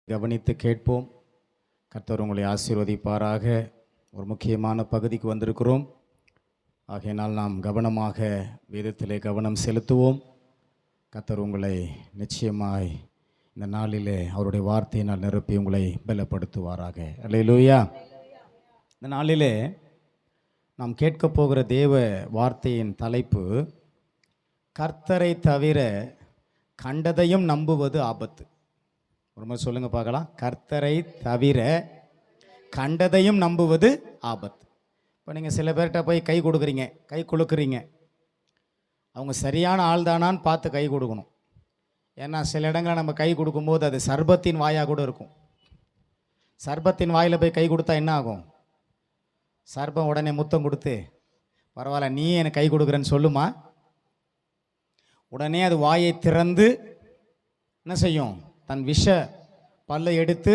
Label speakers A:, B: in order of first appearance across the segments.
A: கவனித்து கேட்போம். கர்த்தர் உங்களை ஆசீர்வதிப்பாராக. ஒரு முக்கியமான பகுதிக்கு வந்திருக்கிறோம். ஆகையினால் நாம் கவனமாக வேதத்திலே கவனம் செலுத்துவோம். கர்த்தர் உங்களை நிச்சயமாய் இந்த நாளிலே அவருடைய வார்த்தையினால் நிரப்பி உங்களை பலப்படுத்துவாராக. அல்லேலூயா. இந்த நாளிலே நாம் கேட்கப் போகிற தேவ வார்த்தையின் தலைப்பு, கர்த்தரை தவிர கண்டதையும் நம்புவது ஆபத்து. ஒரு மாதிரி சொல்லுங்க பார்க்கலாம். கர்த்தரை தவிர கண்டதையும் நம்புவது ஆபத்து. இப்போ நீங்கள் சில பேர்கிட்ட போய் கை கொடுக்குறீங்க, கை குலுக்குறீங்க, அவங்க சரியான ஆள் தானான்னு பார்த்து கை கொடுக்கணும். ஏன்னா சில இடங்களில் நம்ம கை கொடுக்கும்போது அது சர்பத்தின் வாயாக கூட இருக்கும். சர்பத்தின் வாயில் போய் கை கொடுத்தா என்ன ஆகும்? சர்பம் உடனே முத்தம் கொடுத்து, பரவாயில்ல நீ எனக்கு கை கொடுக்குறேன்னு சொல்லுமா? உடனே அது வாயை திறந்து என்ன செய்யும்? தன் விஷ பல்லை எடுத்து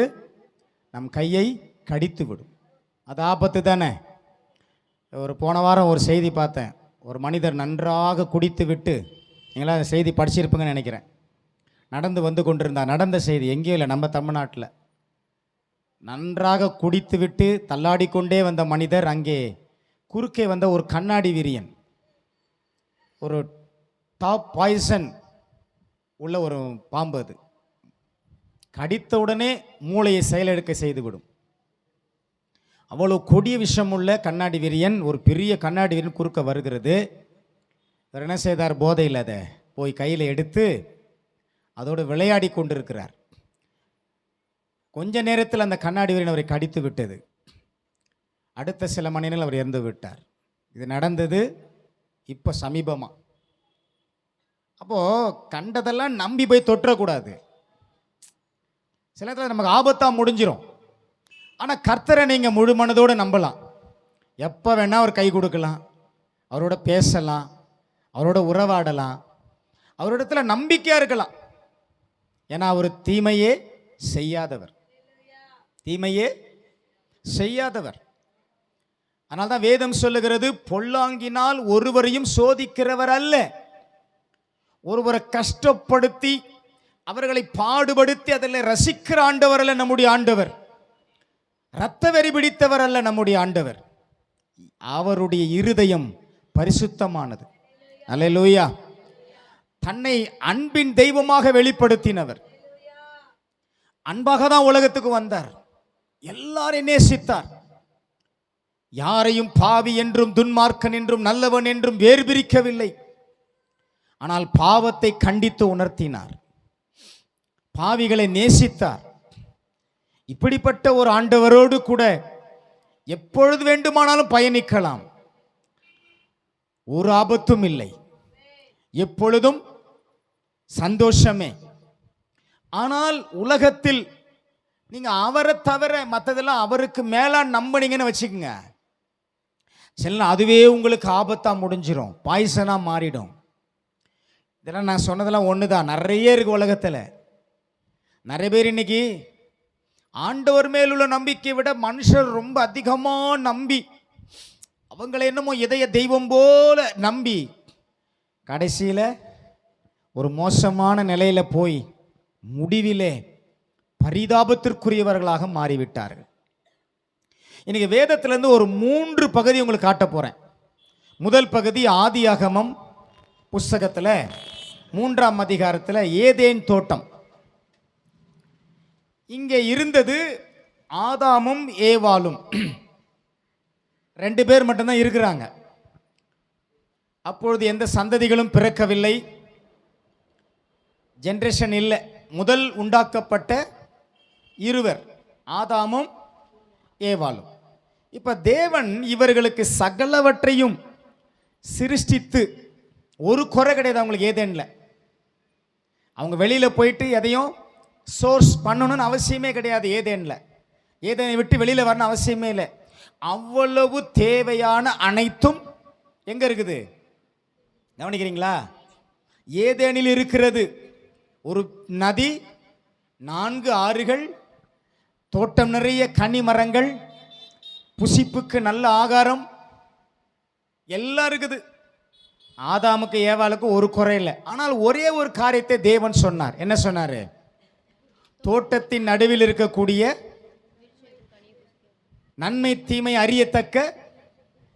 A: நம் கையை கடித்து விடும். அது ஆபத்து தானே. போன வாரம் ஒரு செய்தி பார்த்தேன். ஒரு மனிதர் நன்றாக குடித்து விட்டு, நீங்களாம் அந்த செய்தி படிச்சிருப்பீங்கன்னு நினைக்கிறேன். நடந்து வந்து கொண்டிருந்தார். நடந்த செய்தி எங்கேயும் இல்லை, நம்ம தமிழ்நாட்டில். நன்றாக குடித்து விட்டு தள்ளாடிக்கொண்டே வந்த மனிதர், அங்கே குறுக்கே வந்த ஒரு கண்ணாடி விரியன், ஒரு டாப் பாய்சன் உள்ள ஒரு பாம்பு. அது கடித்தவுடனே மூளையை செயலிழக்க செய்துவிடும். அவ்வளோ கொடிய விஷமுள்ள கண்ணாடி விரியன், ஒரு பெரிய கண்ணாடி விரியன் குறுக்க வருகிறது. அவர் என்ன செய்தார்? போதையில் அதை போய் கையில் எடுத்து அதோடு விளையாடி கொண்டிருக்கிறார். கொஞ்ச நேரத்தில் அந்த கண்ணாடி விரியன் அவரை கடித்து விட்டது. அடுத்த சில மணி நேரம் அவர் இறந்து விட்டார். இது நடந்தது இப்போ சமீபமாக. அப்போது கண்டதெல்லாம் நம்பி போய் தொற்றக்கூடாது. சில நேரத்தில் நமக்கு ஆபத்தாக முடிஞ்சிடும். ஆனால் கர்த்தரை நீங்கள் முழு மனதோடு நம்பலாம். எப்போ வேணால் அவர் கை கொடுக்கலாம், அவரோட பேசலாம், அவரோட உறவாடலாம், அவரிடத்துல நம்பிக்கையாக இருக்கலாம். ஏன்னா அவர் தீமையே செய்யாதவர், தீமையே செய்யாதவர். அதனால தான் வேதம் சொல்லுகிறது, பொல்லாங்கினால் ஒருவரையும் சோதிக்கிறவர் அல்ல. ஒருவரை கஷ்டப்படுத்தி அவர்களை பாடுபடுத்தி அதில் ரசிக்கிற ஆண்டவர் அல்ல நம்முடைய ஆண்டவர். இரத்த வெறி பிடித்தவர் அல்ல நம்முடைய ஆண்டவர். அவருடைய இருதயம் பரிசுத்தமானது. அல்லேலூயா. தன்னை அன்பின் தெய்வமாக வெளிப்படுத்தினவர். அன்பாக தான் உலகத்துக்கு வந்தார். எல்லாரையும் நேசித்தார். யாரையும் பாவி என்றும் துன்மார்க்கன் என்றும் நல்லவன் என்றும் வேறு பிரிக்கவில்லை. ஆனால் பாவத்தை கண்டித்து உணர்த்தினார். பாவிகளை நேசித்தார். இப்படிப்பட்ட ஒரு ஆண்டவரோடு கூட எப்பொழுது வேண்டுமானாலும் பயணிக்கலாம். ஒரு ஆபத்தும் இல்லை, எப்பொழுதும் சந்தோஷமே. ஆனால் உலகத்தில் நீங்க அவரை தவிர மற்றதெல்லாம் அவருக்கு மேல நம்பினீங்கன்னு வச்சுக்கோங்க, சில அதுவே உங்களுக்கு ஆபத்தா முடிஞ்சிடும், பாய்சனா மாறிடும். இதெல்லாம் நான் சொன்னதெல்லாம் ஒண்ணுதான், நிறைய இருக்கு உலகத்தில். நிறைய பேர் இன்னைக்கு ஆண்டவர் மேல் உள்ள நம்பிக்கையை விட மனுஷர் ரொம்ப அதிகமாக நம்பி, அவங்களை என்னமோ இதய தெய்வம் போல நம்பி கடைசியில் ஒரு மோசமான நிலையில் போய் முடிவிலே பரிதாபத்திற்குரியவர்களாக மாறிவிட்டார்கள். இன்னைக்கு வேதத்திலேருந்து ஒரு 3 பகுதி உங்களுக்கு காட்ட போகிறேன். முதல் பகுதி ஆதியாகமம் புஸ்தகத்தில் 3ஆம் அதிகாரத்தில் ஏதேன் தோட்டம். இங்கே இருந்தது ஆதாமும் ஏவாளும், 2 பேர் மட்டும்தான் இருக்கிறாங்க. அப்பொழுது எந்த சந்ததிகளும் பிறக்கவில்லை, ஜெனரேஷன் இல்லை. முதல் உண்டாக்கப்பட்ட இருவர் ஆதாமும் ஏவாளும். இப்போ தேவன் இவர்களுக்கு சகலவற்றையும் சிருஷ்டித்து, ஒரு குறை கிடையாது அவங்களுக்கு ஏதேன்ல. அவங்க வெளியில் போயிட்டு எதையும் சோர்ஸ் பண்ணணும்னு அவசியமே கிடையாது. ஏதேனை விட்டு வெளியில் வரணும் அவசியமே இல்லை. அவ்வளவு தேவையான அனைத்தும் எங்கே இருக்குது கவனிக்கிறீங்களா? ஏதேனில் இருக்கிறது. ஒரு நதி, 4 ஆறுகள், தோட்டம் நிறைய கனி மரங்கள், புசிப்புக்கு நல்ல ஆகாரம் எல்லாம் இருக்குது. ஆதாமுக்கு ஏவாளுக்கு ஒரு குறை இல்லை. ஆனால் ஒரே ஒரு காரியத்தை தேவன் சொன்னார். என்ன சொன்னார்? தோட்டத்தின் நடுவில் இருக்கக்கூடிய நன்மை தீமை அறியத்தக்க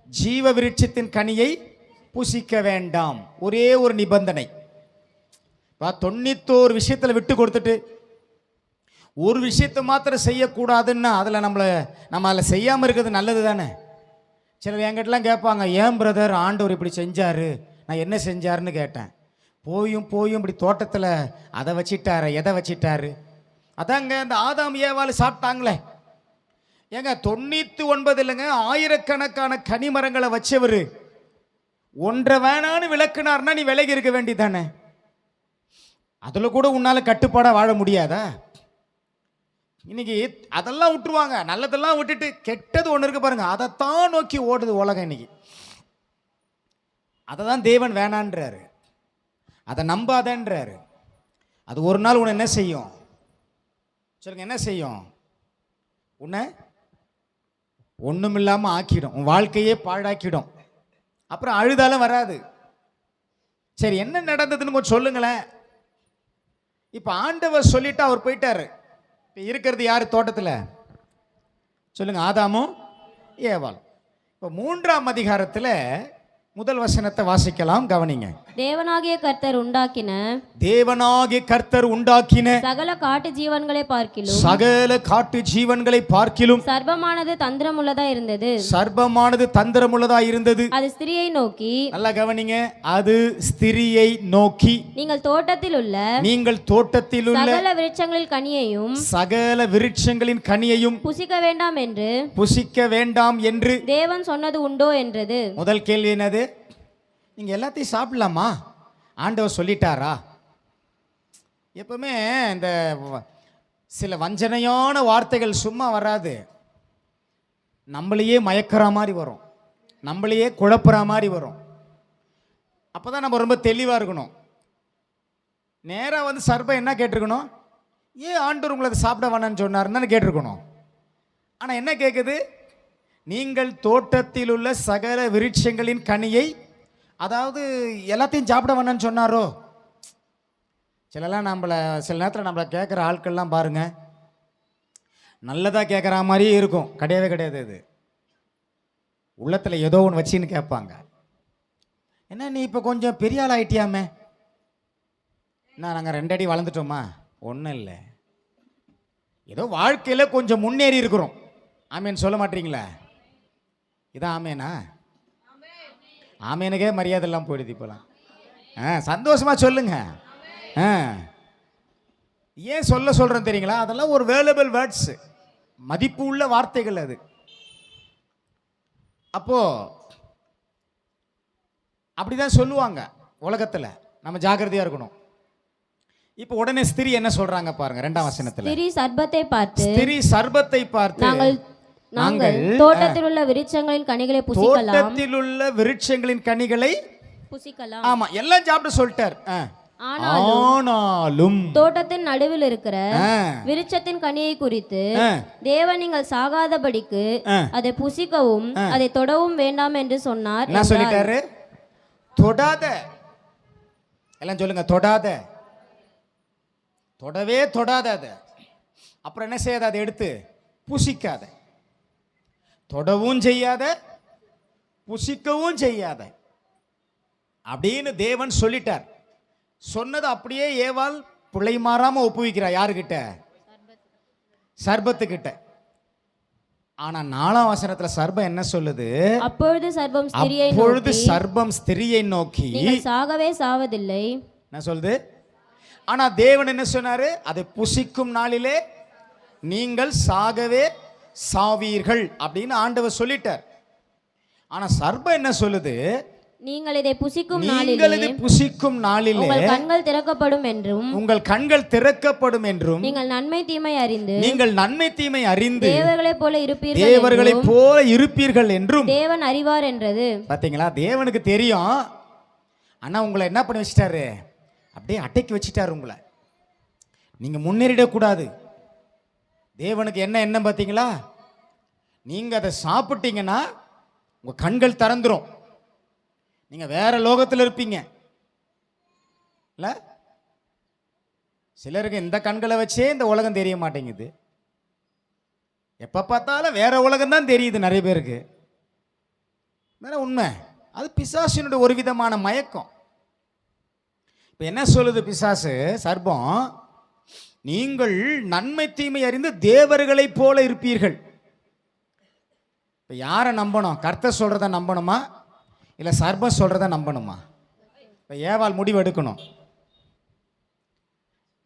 A: ஜீவ விருட்சத்தின் கனியை புசிக்க வேண்டாம். ஒரே ஒரு நிபந்தனை. 91 விஷயத்தில் விட்டு கொடுத்துட்டு ஒரு விஷயத்தை மாத்திரம் செய்யக்கூடாதுன்னா அதில் நம்ம அதில் செய்யாமல் இருக்கிறது நல்லது தானே. சிலர் என்கிட்டலாம் கேட்பாங்க, ஏன் பிரதர் ஆண்டவர் இப்படி செஞ்சார், நான் என்ன செஞ்சாருன்னு கேட்டேன். போயும் இப்படி தோட்டத்தில் அதை வச்சிட்டாரு, எதை வச்சிட்டாரு. அதாங்க இந்த ஆதாம் ஏவாள் சாப்பிட்டாங்களே. ஏங்க 99 இல்லைங்க, ஆயிரக்கணக்கான கனிமரங்களை வச்சவர் ஒன்றை வேணான்னு விளக்குனார்னா நீ விலகி இருக்க வேண்டியதானே. அதில் கூட உன்னால் கட்டுப்பாடாக வாழ முடியாதா? இன்னைக்கு அதெல்லாம் விட்டுருவாங்க, நல்லதெல்லாம் விட்டுட்டு கெட்டது ஒன்று இருக்கு பாருங்க, அதைத்தான் நோக்கி ஓடுது உலகம் இன்னைக்கு. அதை தான் தேவன் வேணான்றாரு, அதை நம்பாதன்றாரு. அது ஒரு நாள் உன்னை என்ன செய்யும் சொல்லுங்க, என்ன செய்யும்? உன்னை ஒன்றும் இல்லாமல் ஆக்கிடும், உன் வாழ்க்கையே பாழாக்கிடும். அப்புறம் அழுதாலும் வராது. சரி, என்ன நடந்ததுன்னு கொஞ்சம் சொல்லுங்களேன். இப்போ ஆண்டவர் சொல்லிட்டு அவர் போயிட்டாரு. இப்போ இருக்கிறது யார் தோட்டத்தில் சொல்லுங்க? ஆதாமும் ஏவாள். இப்போ 3ஆம் அதிகாரத்தில் முதல் வசனத்தை வாசிக்கலாம், கவனிங்க.
B: தேவனாகிய கர்த்தர் உண்டாக்கின சகல காட்டு ஜீவன்களை பார்க்கிலும் சர்ப்பமானது தந்திரமுள்ளதா இருந்தது. அது ஸ்திரியை நோக்கி,
A: நல்லா கவனிங்க, அது ஸ்திரியை நோக்கி,
B: நீங்கள் தோட்டத்தில் உள்ள
A: சகல விருட்சங்களின் கனியையும்
B: புசிக்க வேண்டாம் என்று தேவன் சொன்னது உண்டோ என்றது.
A: முதல் கேள்வி என்னது? நீங்க எல்லாத்தையும் சாப்பிடலாமா? ஆண்டவர் சொல்லிட்டாரா? எப்பவுமே இந்த சில வஞ்சனையான வார்த்தைகள் சும்மா வராது, நம்மளையே மயக்கிற மாதிரி வரும், நம்மளையே குழப்புற மாதிரி வரும். அப்போதான் நம்ம ரொம்ப தெளிவாக இருக்கணும். நேராக வந்து சர்ப்பம் என்ன கேட்டிருக்கணும்? ஏன் ஆண்டவர் உங்களை அதை சாப்பிட வேணான்னு சொன்னார்னு கேட்டிருக்கணும். ஆனால் என்ன கேட்குது? நீங்கள் தோட்டத்தில் உள்ள சகல விருட்சங்களின் கனியை, அதாவது எல்லாத்தையும் சாப்பிட வேணான்னு சொன்னாரோ? சில நேரத்தில் நம்மளை கேட்குற ஆட்கள்லாம் பாருங்க, நல்லதாக கேட்குற மாதிரியே இருக்கும், கிடையவே கிடையாது. இது உள்ளத்தில் ஏதோ ஒன்று வச்சின்னு கேட்பாங்க. என்ன நீ இப்போ கொஞ்சம் பெரிய ஆள் ஆயிட்டியாமே? என்ன நாங்கள் 2 அடி வளர்ந்துட்டோமா? ஒன்றும் இல்லை, ஏதோ வாழ்க்கையில் கொஞ்சம் முன்னேறி இருக்கிறோம். ஆமேன்னு சொல்ல மாட்டீங்களா? இதான் ஆமேனா? ஆமேனுக்கே மரியாதை எல்லாம் போயிடுது இப்போலாம். சந்தோஷமா சொல்லுங்க. ஏன் சொல்கிறேன் தெரியுங்களா? அதெல்லாம் ஒரு வேல்யூபிள் வேர்ட்ஸ், மதிப்பு உள்ள வார்த்தைகள் அது. அப்போ அப்படிதான் சொல்லுவாங்க உலகத்தில், நம்ம ஜாக்கிரதையா இருக்கணும். இப்போ உடனே ஸ்திரீ என்ன சொல்றாங்க பாருங்க, 2ஆம் வசனத்துல. ஸ்திரீ சர்பத்தை பார்த்து
B: நாங்கள் தோட்டத்தில் உள்ள விருட்சங்களின் கனிகளை புசிக்கலாம்.
A: ஆமா, எல்லாம் சாப்பிட சொல்லிட்டார். ஆனாலும்
B: தோட்டத்தின் நடுவில் இருக்கிற விருட்சத்தின் கனியை குறித்து தேவன் நீங்கள் சாகாதபடிக்கு அதை புசிக்கவும் அதை தொடவும் வேண்டாம் என்று சொன்னார்.
A: என்ன சொல்லிட்டாரு? தொடாத. எல்லாம் சொல்லுங்க, தொடாத. தொடவே தொடாத. அதை அப்புறம் என்ன செய்யாத? அதை எடுத்து புசிக்காத. தொடவும் செய்யாத, புசிக்கவும் செய்யாத அப்படின்னு தேவன் சொல்லிட்டார். சொன்னது அப்படியே ஏவாள் பிள்ளை மாறாம ஒப்புவிக்கிறார். யாருக்கிட்ட? சர்பத்துக்கிட்ட. ஆனா 4ஆம் வசனத்துல சர்பம் என்ன சொல்லுது?
B: அப்பொழுது
A: சர்பம் ஸ்திரியை நோக்கி,
B: சாகவே சாவதில்லை
A: என்ன சொல்லுது? ஆனா தேவன் என்ன சொன்னாரு? அதை புசிக்கும் நாளிலே நீங்கள் சாகவே சாவீர்கள் அப்படின்னு ஆண்டவர் சொல்லிட்டார். ஆனா சர்பம் என்ன சொல்லுது?
B: நீங்கள் இதை புசிக்கும்
A: நாளிலே
B: உங்கள் கண்கள் திறக்கப்படும் என்றும் நீங்கள் நன்மை தீமை அறிந்து
A: தேவர்களைப் போல இருப்பீர்கள் என்றும்
B: தேவன் அறிவார் என்றது.
A: பாத்தீங்களா? தேவனுக்கு தெரியும். ஆனா உங்களை என்ன பண்ணி வச்சிட்டாரு? அப்படியே அடக்கி வச்சிட்டாரு உங்களை. நீங்க முன்னேறிடக்கூடாது. தேவனுக்கு என்ன எண்ணம் பார்த்தீங்களா? நீங்க அதை சாப்பிட்டீங்கன்னா உங்க கண்கள் திறந்துரும், நீங்க வேற லோகத்தில் இருப்பீங்க. இல்ல சிலருக்கு இந்த கண்களை வச்சே இந்த உலகம் தெரிய மாட்டேங்குது. எப்போ பார்த்தாலும் வேற உலகம் தான் தெரியுது நிறைய பேருக்கு. வேற உண்மை, அது பிசாசினுடைய ஒரு விதமான மயக்கம். இப்போ என்ன சொல்லுது பிசாசு, சர்ப்பம், நீங்கள் நன்மை தீமை அறிந்து தேவர்களைப் போல இருப்பீர்கள். இப்போ யாரை நம்பணும்? கர்த்தர் சொல்கிறத நம்பணுமா இல்லை சர்ப்பம் சொல்கிறத நம்பணுமா? இப்போ ஏவாள் முடிவு எடுக்கணும்.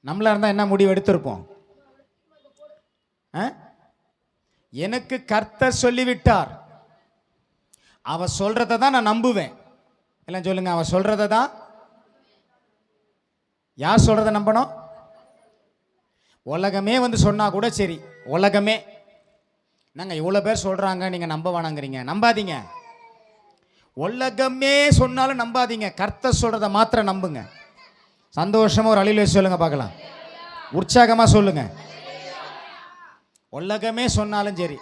A: நம்மளா இருந்தால் என்ன முடிவு எடுத்திருப்போம்? எனக்கு கர்த்தர் சொல்லிவிட்டார், அவ சொல்றத தான் நான் நம்புவேன். எல்லாம் சொல்லுங்க, அவ சொல்றத தான். யார் சொல்றத நம்பணும்? உலகமே வந்து சொன்னா கூட சரி, உலகமே நாங்கள் இவ்வளோ பேர் சொல்றாங்க, நீங்க நம்ப வேணாங்கிறீங்க. நம்பாதீங்க. உலகமே சொன்னாலும் நம்பாதீங்க, கர்த்தர் சொல்றத மாத்திரம் நம்புங்க. சந்தோஷமா ஒரு அழில சொல்லுங்க பார்க்கலாம், உற்சாகமா சொல்லுங்க. உலகமே சொன்னாலும் சரி,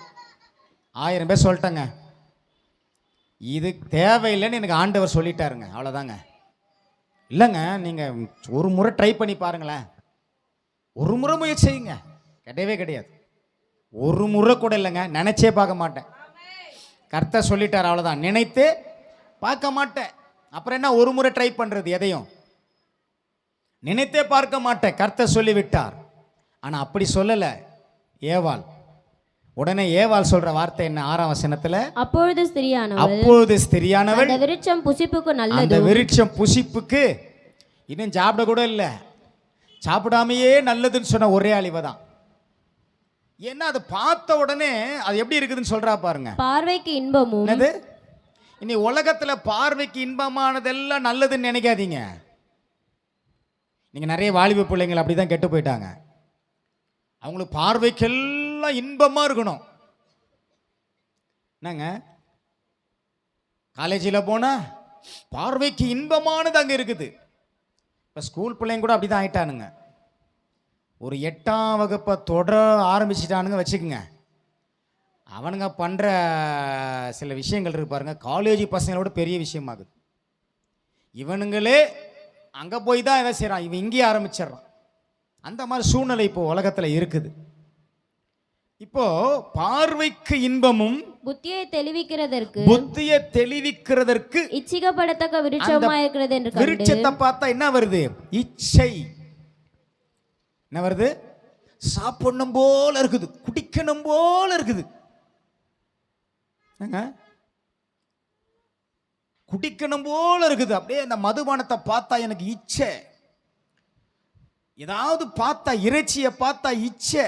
A: 1000 பேர் சொல்லிட்டங்க, இது தேவையில்லைன்னு எனக்கு ஆண்டவர் சொல்லிட்டாருங்க, அவ்வளோதாங்க. இல்லைங்க, நீங்கள் ஒரு முறை ட்ரை பண்ணி பாருங்களேன், ஒரு முறை முயற்சி செய்யுங்க. கிடையவே கிடையாது. ஒரு முறை கூட இல்லைங்க, நினைச்சே பார்க்க மாட்டேன். கர்த்தர் சொல்லிட்டார், அவ்வளோதான். நினைத்து பார்க்க மாட்டேன். அப்புறம் என்ன ஒரு முறை ட்ரை பண்ணுறது? எதையும் நினைத்தே பார்க்க மாட்டேன். கர்த்தர் சொல்லிவிட்டார். ஆனால் அப்படி சொல்லலை ஏவாள். உடனே ஏவாள் சொல்ற வார்த்தை என்ன? 6ஆம் வசனத்துல, அப்பொழுது ஸ்திரியானவள்
B: அந்த விருட்சம் புசிப்புக்கு நல்லது,
A: அந்த விருட்சம் புசிப்புக்கு இன்னும் சாப்பிட கூட இல்லை, சாப்பிடாமையே நல்லதுன்னு சொன்ன ஒரே ஆளிவ தான். ஏன்னா அது பார்த்த உடனே அது எப்படி இருக்குதுன்னு சொல்றா பாருங்க.
B: பார்வைக்கு இன்பமும்.
A: என்னது? இனி உலகத்துல பார்வைக்கு இன்பமானதெல்லாம் நல்லதுன்னு நினைக்காதீங்க. நீங்க நிறைய வாலிப பிள்ளைங்கள் அப்படிதான் கெட்டு போயிட்டாங்க. அவங்களுக்கு பார்வைக்கெல்லாம் இன்பமா இருக்கணும். என்னங்க, காலேஜில் போனா பார்வைக்கு இன்பமானது அங்கே இருக்குது. இப்போ ஸ்கூல் பிள்ளைங்க கூட அப்படி தான் ஆயிட்டானுங்க. ஒரு 8ஆம் வகுப்பை தொட ஆரம்பிச்சிட்டானுங்க வச்சுக்கோங்க. அவனுங்க பண்ணுற சில விஷயங்கள் இருக்கு பாருங்க, காலேஜ் பசங்களோட பெரிய விஷயமாகுது. இவனுங்களே அங்கே போய் தான் எதை செய்கிறான், இவன் இங்கேயே ஆரம்பிச்சிடறான். அந்த மாதிரி சூழ்நிலை இப்போ உலகத்தில் இருக்குது. இப்போ பார்வைக்கு இன்பமும்
B: புத்தியை
A: தெளிவிக்கிறதற்கு
B: இச்சிக்கப்படத்தக்க விருட்சமா இருக்கிறது என்று கண்டு,
A: விருட்சத்தை பார்த்தா என்ன வருது? இச்சை. என்ன வருது? சாப்பிடணும் போல இருக்குது, குடிக்கணும் போல இருக்குது. குடிக்கணும் போல இருக்குது. அப்படியே அந்த மதுபானத்தை பார்த்தா எனக்கு இச்சை. ஏதாவது பார்த்தா, இறைச்சியை பார்த்தா இச்சை.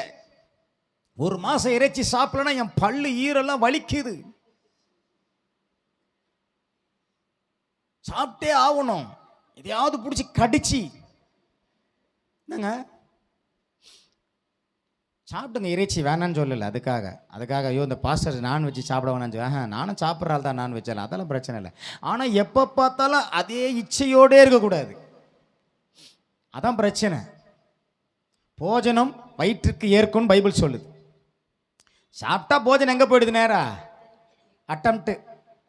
A: ஒரு மாசம் இறைச்சி சாப்பிடலன்னா என் பல்லு ஈரெல்லாம் வலிக்குது, சாப்பிட்டே ஆகணும். எதையாவது பிடிச்சி கடிச்சு என்னங்க சாப்பிடுங்க. இறைச்சி வேணான்னு சொல்லலை, அதுக்காக ஐயோ இந்த பாஸ்டர் நான்வெஜ் சாப்பிட வேணான்னு நானும் சாப்பிட்றாள் தான் நான்வெஜ், அதெல்லாம் பிரச்சனை இல்லை. ஆனால் எப்போ பார்த்தாலும் அதே இச்சையோடே இருக்கக்கூடாது, அதான் பிரச்சனை. போஜனம் வயிற்றுக்கு ஏற்கும் பைபிள் சொல்லுது. சாப்பிட்டா போஜனம் எங்கே போயிடுது? நேரா அட்டம்ப்ட்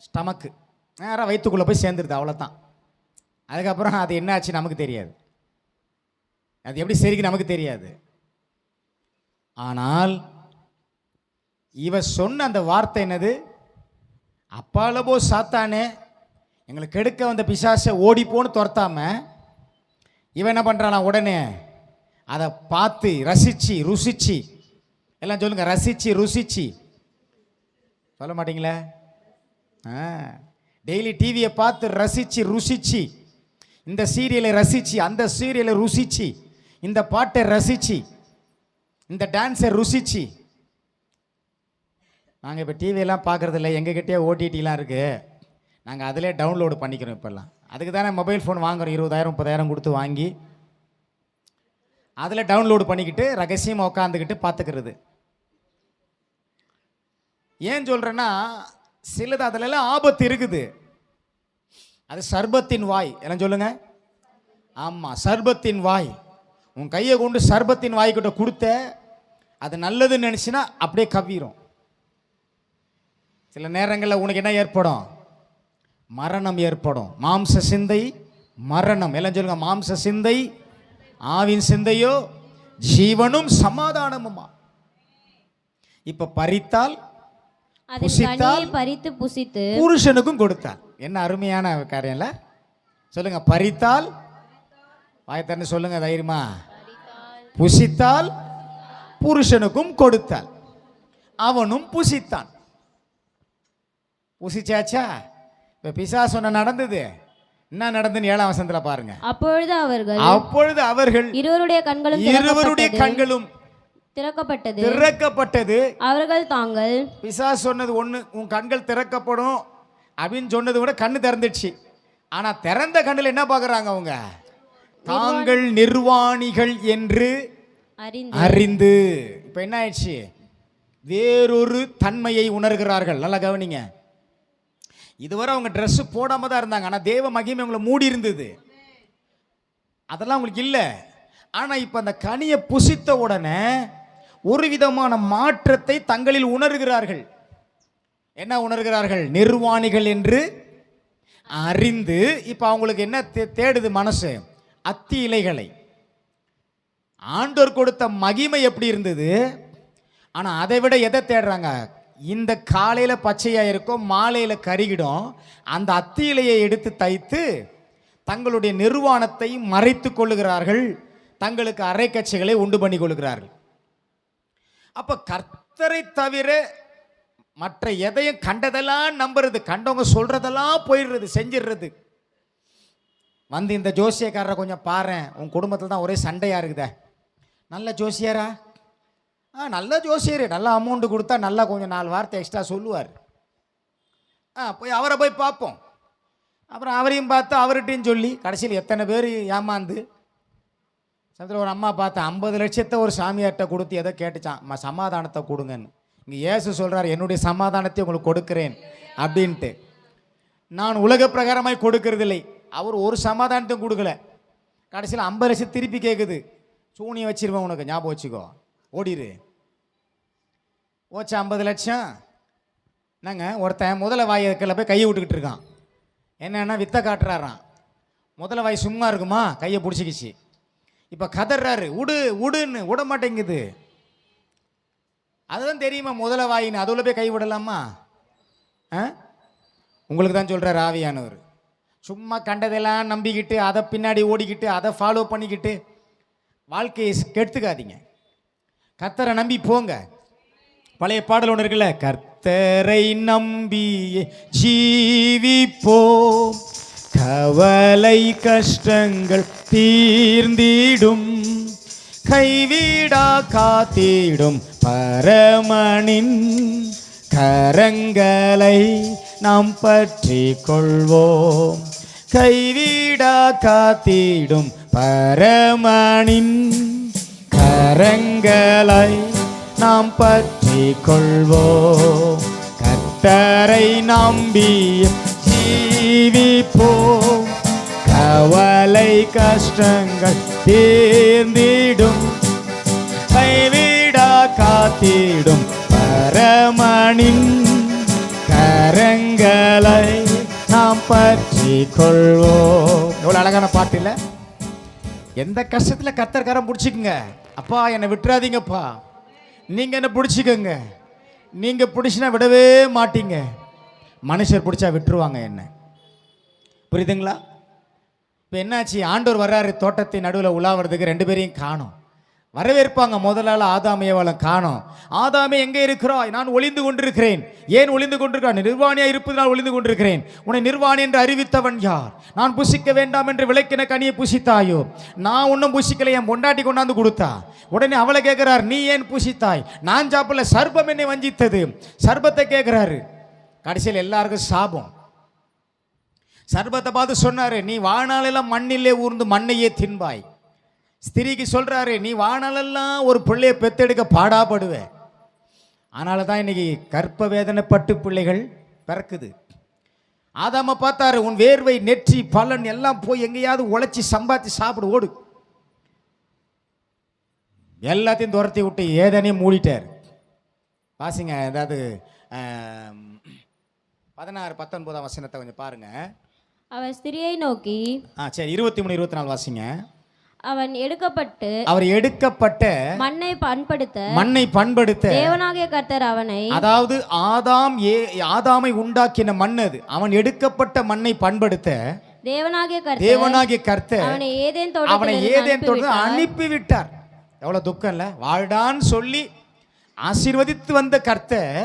A: ஸ்டமக்கு, நேராக வயிற்றுக்குள்ளே போய் சேர்ந்துருது, அவ்வளோதான். அதுக்கப்புறம் அது என்ன ஆச்சு நமக்கு தெரியாது, அது எப்படி சரிக்கு நமக்கு தெரியாது. ஆனால் இவ சொன்ன அந்த வார்த்தை என்னது? அப்பாலபோ சாத்தானே, எங்களுக்கு கெடுக்க வந்த பிசாசை ஓடிப்போன்னு துரத்தாம இவன் என்ன பண்ணுறானா, உடனே அதை பார்த்து ரசிச்சு ருசிச்சு, எல்லாம் சொல்லுங்க, ரசிச்சு ருசிச்சு. சொல்ல மாட்டீங்களே? டெய்லி டிவியை பார்த்து ரசிச்சு ருசிச்சு, இந்த சீரியலை ரசிச்சு, அந்த சீரியலை ருசிச்சு, இந்த பாட்டை ரசிச்சு, இந்த டான்ஸை ருசிச்சு. நாங்கள் இப்போ டிவியெல்லாம் பார்க்குறதில்ல, எங்ககிட்டயே ஓடிடிலாம் இருக்குது, நாங்கள் அதிலே டவுன்லோடு பண்ணிக்கிறோம். இப்போல்லாம் அதுக்கு தானே மொபைல் ஃபோன் வாங்குகிறோம், 20,000 30,000 கொடுத்து வாங்கி அதில் டவுன்லோடு பண்ணிக்கிட்டு ரகசியமாக உட்காந்துக்கிட்டு பார்த்துக்கிறது. ஏன் சொல்கிறேன்னா, சிலது அதிலெல்லாம் ஆபத்து இருக்குது. அது சர்பத்தின் வாய். எல்லாம் சொல்லுங்க. ஆமாம், சர்பத்தின் வாய். உன் கையை கொண்டு சர்பத்தின் வாய்க்கிட்ட கொடுத்த அது நல்லதுன்னு நினச்சின்னா அப்படியே கவ்விரும். சில நேரங்களில் உனக்கு என்ன ஏற்படும்? மரணம் ஏற்படும். மாம்ச சிந்தை மரணம். எல்லாம் சொல்லுங்க, மாம்ச சிந்தை ஆவின் சிந்தையோ ஜீவனும் சமாதானமுமா. இப்ப பறித்தால்
B: அதன் கனியை பறித்து புசித்து
A: புருஷனுக்கும் கொடுத்தாள். என்ன அருமையான காரியம்ல. சொல்லுங்க, பறித்தால், வாயத்தன்னு சொல்லுங்க தைரியமா, புசித்தால் புருஷனுக்கும் கொடுத்தாள், அவனும் புசித்தான். புசிச்சாச்சா? இப்ப பிசாசு சொன்ன நடந்தது. என்ன நடந்துன்னு 7ஆம் வசனத்துல பாருங்க.
B: அப்பொழுது அவர்கள் இருவருடைய கண்களும்
A: திறக்கப்பட்டது.
B: அவர்கள் தாங்கள்,
A: பிசாசு சொன்னது ஒண்ணு, உன் கண்கள் திறக்கப்படும் அப்படின்னு சொன்னது கூட கண்ணு திறந்துடுச்சு. ஆனா திறந்த கண்ணுல என்ன பாக்குறாங்க அவங்க? தாங்கள் நிர்வாணிகள் என்று அறிந்து. இப்ப என்ன ஆயிடுச்சு? வேறொரு தன்மையை உணர்கிறார்கள். நல்லா கவனிங்க. இதுவரை அவங்க ட்ரெஸ் போடாம தான் இருந்தாங்க. ஆனா தேவ மகிமை அவங்களை மூடி இருந்தது. அதெல்லாம் அவங்களுக்கு இல்லை. ஆனா இப்ப அந்த கனியை புசித்த உடனே ஒரு விதமான மாற்றத்தை தங்களில் உணர்கிறார்கள். என்ன உணர்கிறார்கள்? நிர்வாணிகள் என்று அறிந்து. இப்ப அவங்களுக்கு என்ன தேடுது மனசு? அத்தி இலைகளை. ஆண்டவர் கொடுத்த மகிமை எப்படி இருந்தது, ஆனா அதை விட எதை தேடுறாங்க? இந்த காலையில பச்சையா இருக்கும், மாலையில கருகிடும், அந்த அத்தி இலையை எடுத்து தைத்து தங்களுடைய நிர்வாணத்தை மறைத்து கொள்ளுகிறார்கள். தங்களுக்கு அரைக்கச்சைகளை உண்டு பண்ணி கொள்கிறார்கள். அப்ப கர்த்தரை தவிர மற்ற எதையும் கண்டதெல்லாம் நம்புறது, கண்டவங்க சொல்றதெல்லாம் போயிடுறது, செஞ்சிடுறது. வந்து இந்த ஜோசியக்காரரை கொஞ்சம் பாரு, உன் குடும்பத்தில் தான் ஒரே சண்டையா இருக்குதே. நல்ல ஜோசியரா? நல்ல ஜோசியர், நல்ல அமௌண்ட் கொடுத்தா நல்லா கொஞ்சம் 4 வார்த்தை எக்ஸ்ட்ரா சொல்லுவார். போய் அவரை போய் பார்ப்போம். அப்புறம் அவரையும் பார்த்து அவர்கிட்டையும் சொல்லி கடைசியில் எத்தனை பேர் ஏமாந்து. சமயத்தில் ஒரு அம்மா பார்த்தா 50 லட்சத்தை ஒரு சாமியார்கிட்ட கொடுத்து எதை கேட்டுச்சான், சமாதானத்தை கொடுங்கன்னு. இங்கே இயேசு சொல்கிறார், என்னுடைய சமாதானத்தை உங்களுக்கு கொடுக்கிறேன் அப்படின்ட்டு. நான் உலக பிரகாரமாய் கொடுக்கறதில்லை. அவர் ஒரு சமாதானத்தையும் கொடுக்கல. கடைசியில் 50 லட்சம் திருப்பி கேட்குது. சூனியை வச்சிருவேன் உனக்கு, ஞாபகம் வச்சுக்கோ, ஓடிடு. ஓச்சா 50 லட்சம். என்னங்க, ஒருத்தன் முதல வாய்க்கில் போய் கையை விட்டுக்கிட்டு இருக்கான். என்னன்னா வித்த காட்டுறாரான். முதல வாய் சும்மா இருக்குமா? கையை பிடிச்சிக்கிச்சு. இப்போ கதறாரு, உடு உடுன்னு, விட மாட்டேங்குது. அதுதான் தெரியுமா முதல வாயின்னு. அதுல போய் கை விடலாமா? உங்களுக்கு தான் சொல்கிறார் ஆவியானவர். சும்மா கண்டதெல்லாம் நம்பிக்கிட்டு அதை பின்னாடி ஓடிக்கிட்டு அதை ஃபாலோ பண்ணிக்கிட்டு வாழ்க்கையை கெடுத்துக்காதீங்க. கர்த்தரை நம்பி போங்க. பழைய பாடல் ஒன்று இருக்குல்ல, கர்த்தரை நம்பி ஜீவிப்போம், கவலை கஷ்டங்கள் தீர்ந்திடும், கைவிடா காத்திடும் பரமனின் கரங்களை நாம் பற்றி கொள்வோம், கைவிடா காத்திடும் பரமனின் கரங்களை நாம் பற்றி கொள்வோம், கர்த்தரை நம்பி ஜீவிப்போம், கவலை கஷ்டங்கள் தீர்ந்திடும், கைவிடா காத்திடும் பரமனின் கரங்களை நாம் பற்றி கொள்வோம். எவ்வளவு அழகான பாட்டு இல்ல? எந்த கஷ்டத்துல கர்த்தர் கரம் பிடிச்சிக்குங்க. அப்பா என்னை விட்டுறாதீங்கப்பா, நீங்க என்ன பிடிச்சிக்கங்க. நீங்க பிடிச்சினா விடவே மாட்டீங்க. மனுஷர் பிடிச்சா விட்டுருவாங்க என்ன. புரியுதுங்களா? இப்போ என்னாச்சு? ஆண்டவர் வர்றாரு, தோட்டத்தின் நடுவில் உலாவறதுக்கு 2 பேரையும் காணோம். வரவேற்பாங்க முதலாள ஆதாம் ஏவாளும் காணோம். ஆதாமே எங்கே இருக்கிறாய்? நான் ஒளிந்து கொண்டிருக்கிறேன். ஏன் ஒளிந்து கொண்டிருக்கிறான்? நிர்வாணியா இருப்பதனால் ஒளிந்து கொண்டிருக்கிறேன். உன்னை நிர்வாணி என்று அறிவித்தவன் யார்? நான் புசிக்க வேண்டாம் என்று விளக்கின கனியை புசித்தாயோ? நான் ஒன்றும் புசிக்கலை, என் பொண்டாட்டி கொண்டாந்து கொடுத்தா. உடனே அவளை கேட்கிறார், நீ ஏன் புசித்தாய்? நான் சாப்பிடல, சர்ப்பம் என்னை வஞ்சித்தது. சர்ப்பத்தை கேட்கிறாரு. கடைசியில் எல்லாருக்கும் சாபம். சர்ப்பத்தை பார்த்து சொன்னாரு, நீ வாழ்நாளெல்லாம் மண்ணிலே ஊர்ந்து மண்ணையே தின்பாய். ஸ்திரீக்கு சொல்றாரு, நீ வாழ்நாளெல்லாம் ஒரு பிள்ளையை பெத்தெடுக்க பாடாப்படுவே. அதனால தான் இன்னைக்கு கற்ப வேதனைப்பட்டு பிள்ளைகள் பிறக்குது. ஆதாம பார்த்தாரு, உன் வேர்வை நெற்றி பலன் எல்லாம் போய் எங்கேயாவது உழைச்சி சம்பாத்தி சாப்பிடு, ஓடு. எல்லாத்தையும் துரத்தி விட்டு ஏதனையும் மூடிட்டார். வாசிங்க, அதாவது 16-19 வசனத்தை கொஞ்சம் பாருங்க.
B: அவர் ஸ்திரியை நோக்கி,
A: சரி 23-24 வாசிங்க.
B: அவன் எடுக்கப்பட்டு
A: அவர் எடுக்கப்பட்ட
B: மண்ணை பண்படுத்த
A: தேவனாகிய
B: கர்த்தர் அவனை,
A: அதாவது ஆதாமை உண்டாக்கின மண் அது, அவன் எடுக்கப்பட்ட மண்ணை பண்படுத்த தேவனாகிய கர்த்தர் அவனை ஏதேன் தோட்டத்தில் அனுப்பிவிட்டார். எவ்வளவு துக்கம் இல்ல? வாழ்டான்னு சொல்லி ஆசீர்வதித்து வந்த கர்த்தர்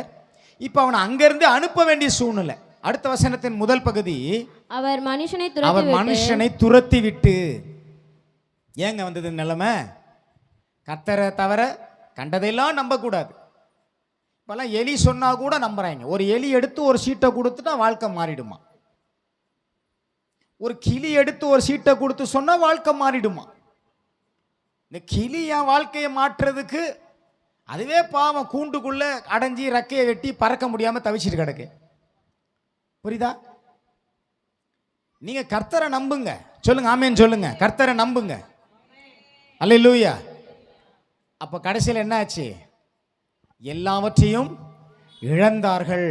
A: இப்ப அவனை அங்கிருந்து அனுப்ப வேண்டிய சூழ்நிலை. அடுத்த வசனத்தின் முதல் பகுதி, அவர் மனுஷனை துரத்தி விட்டு. ஏங்க வந்தது நிலைமை? கர்த்தரை தவிர கண்டதையெல்லாம் நம்ப கூடாது. இப்பெல்லாம் எலி சொன்னா கூட நம்புறாங்க. ஒரு எலி எடுத்து ஒரு சீட்டை கொடுத்துட்டா வாழ்க்கை மாறிடுமா? ஒரு கிளி எடுத்து ஒரு சீட்டை கொடுத்து சொன்னா வாழ்க்கை மாறிடுமா? இந்த கிளி என் வாழ்க்கையை மாற்றுறதுக்கு அதுவே பாவம், கூண்டுக்குள்ள அடைஞ்சி ரெக்கையை வெட்டி பறக்க முடியாம தவிச்சிட்டு கிடக்கு. புரியுதா? நீங்க கர்த்தரை நம்புங்க. சொல்லுங்க ஆமென் சொல்லுங்க. கர்த்தரை நம்புங்க. அல்லேலூயா. அப்ப கடைசியில் என்ன ஆச்சு? எல்லாவற்றையும் இழந்தார்கள்.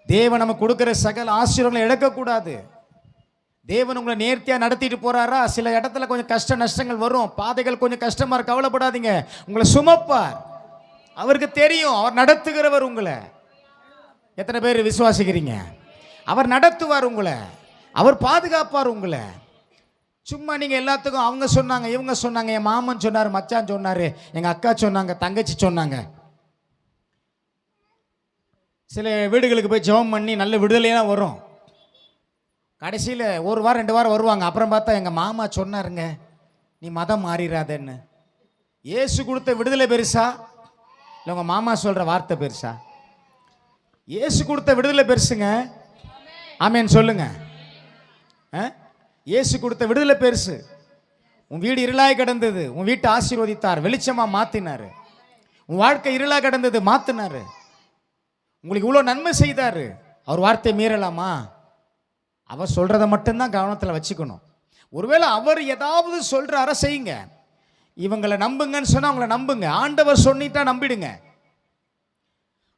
A: தேவன் நமக்கு கொடுக்கிற சகல ஆசீர்வாதங்களை இழக்கக்கூடாது. தேவன் உங்களை நேர்த்தியா நடத்திட்டு போறாரா? சில இடத்துல கொஞ்சம் கஷ்ட நஷ்டங்கள் வரும், பாதைகள் கொஞ்சம் கஷ்டமா இருக்கு, கவலைப்படாதீங்க. உங்களை சுமப்பார். அவருக்கு தெரியும், அவர் நடத்துகிறவர் உங்களை. எத்தனை பேர் விசுவாசிக்கிறீங்க? அவர் நடத்துவார் உங்களை, அவர் பாதுகாப்பார் உங்களை. சும்மா நீங்க எல்லாத்துக்கும் அவங்க சொன்னாங்க, இவங்க சொன்னாங்க, என் மாமன் சொன்னாரு, மச்சான் சொன்னாரு, எங்க அக்கா சொன்னாங்க, தங்கச்சி சொன்னாங்க. சில வீடுகளுக்கு போய் ஜெபம் பண்ணி நல்ல விடுதலையெல்லாம் வரும். கடைசியில் ஒரு வாரம் 2 வாரம் வருவாங்க. அப்புறம் பார்த்தா எங்கள் மாமா சொன்னாருங்க, நீ மதம் மாறிடாதன்னு. இயேசு கொடுத்த விடுதலை பெருசா இல்லை உங்கள் மாமா சொல்கிற வார்த்தை பெருசா? இயேசு கொடுத்த விடுதலை பெருசுங்க. ஆமேன் சொல்லுங்க. இயேசு கொடுத்த விடுதலை பெருசு. உன் வீடு இருளாய் கிடந்தது, உன் வீட்டை ஆசீர்வதித்தார், வெளிச்சமாக மாற்றினார். உன் வாழ்க்கை இருளாக கிடந்தது, மாற்றினார். உங்களுக்கு இவ்வளோ நன்மை செய்தார். அவர் வார்த்தை மீறலாமா? அவர் சொல்கிறத மட்டும்தான் கவனத்தில் வச்சுக்கணும். ஒருவேளை அவர் ஏதாவது சொல்கிறார செய்யுங்க. இவங்களை நம்புங்கன்னு சொன்னால் அவங்கள நம்புங்க. ஆண்டவர் சொன்னிட்டா நம்பிடுங்க.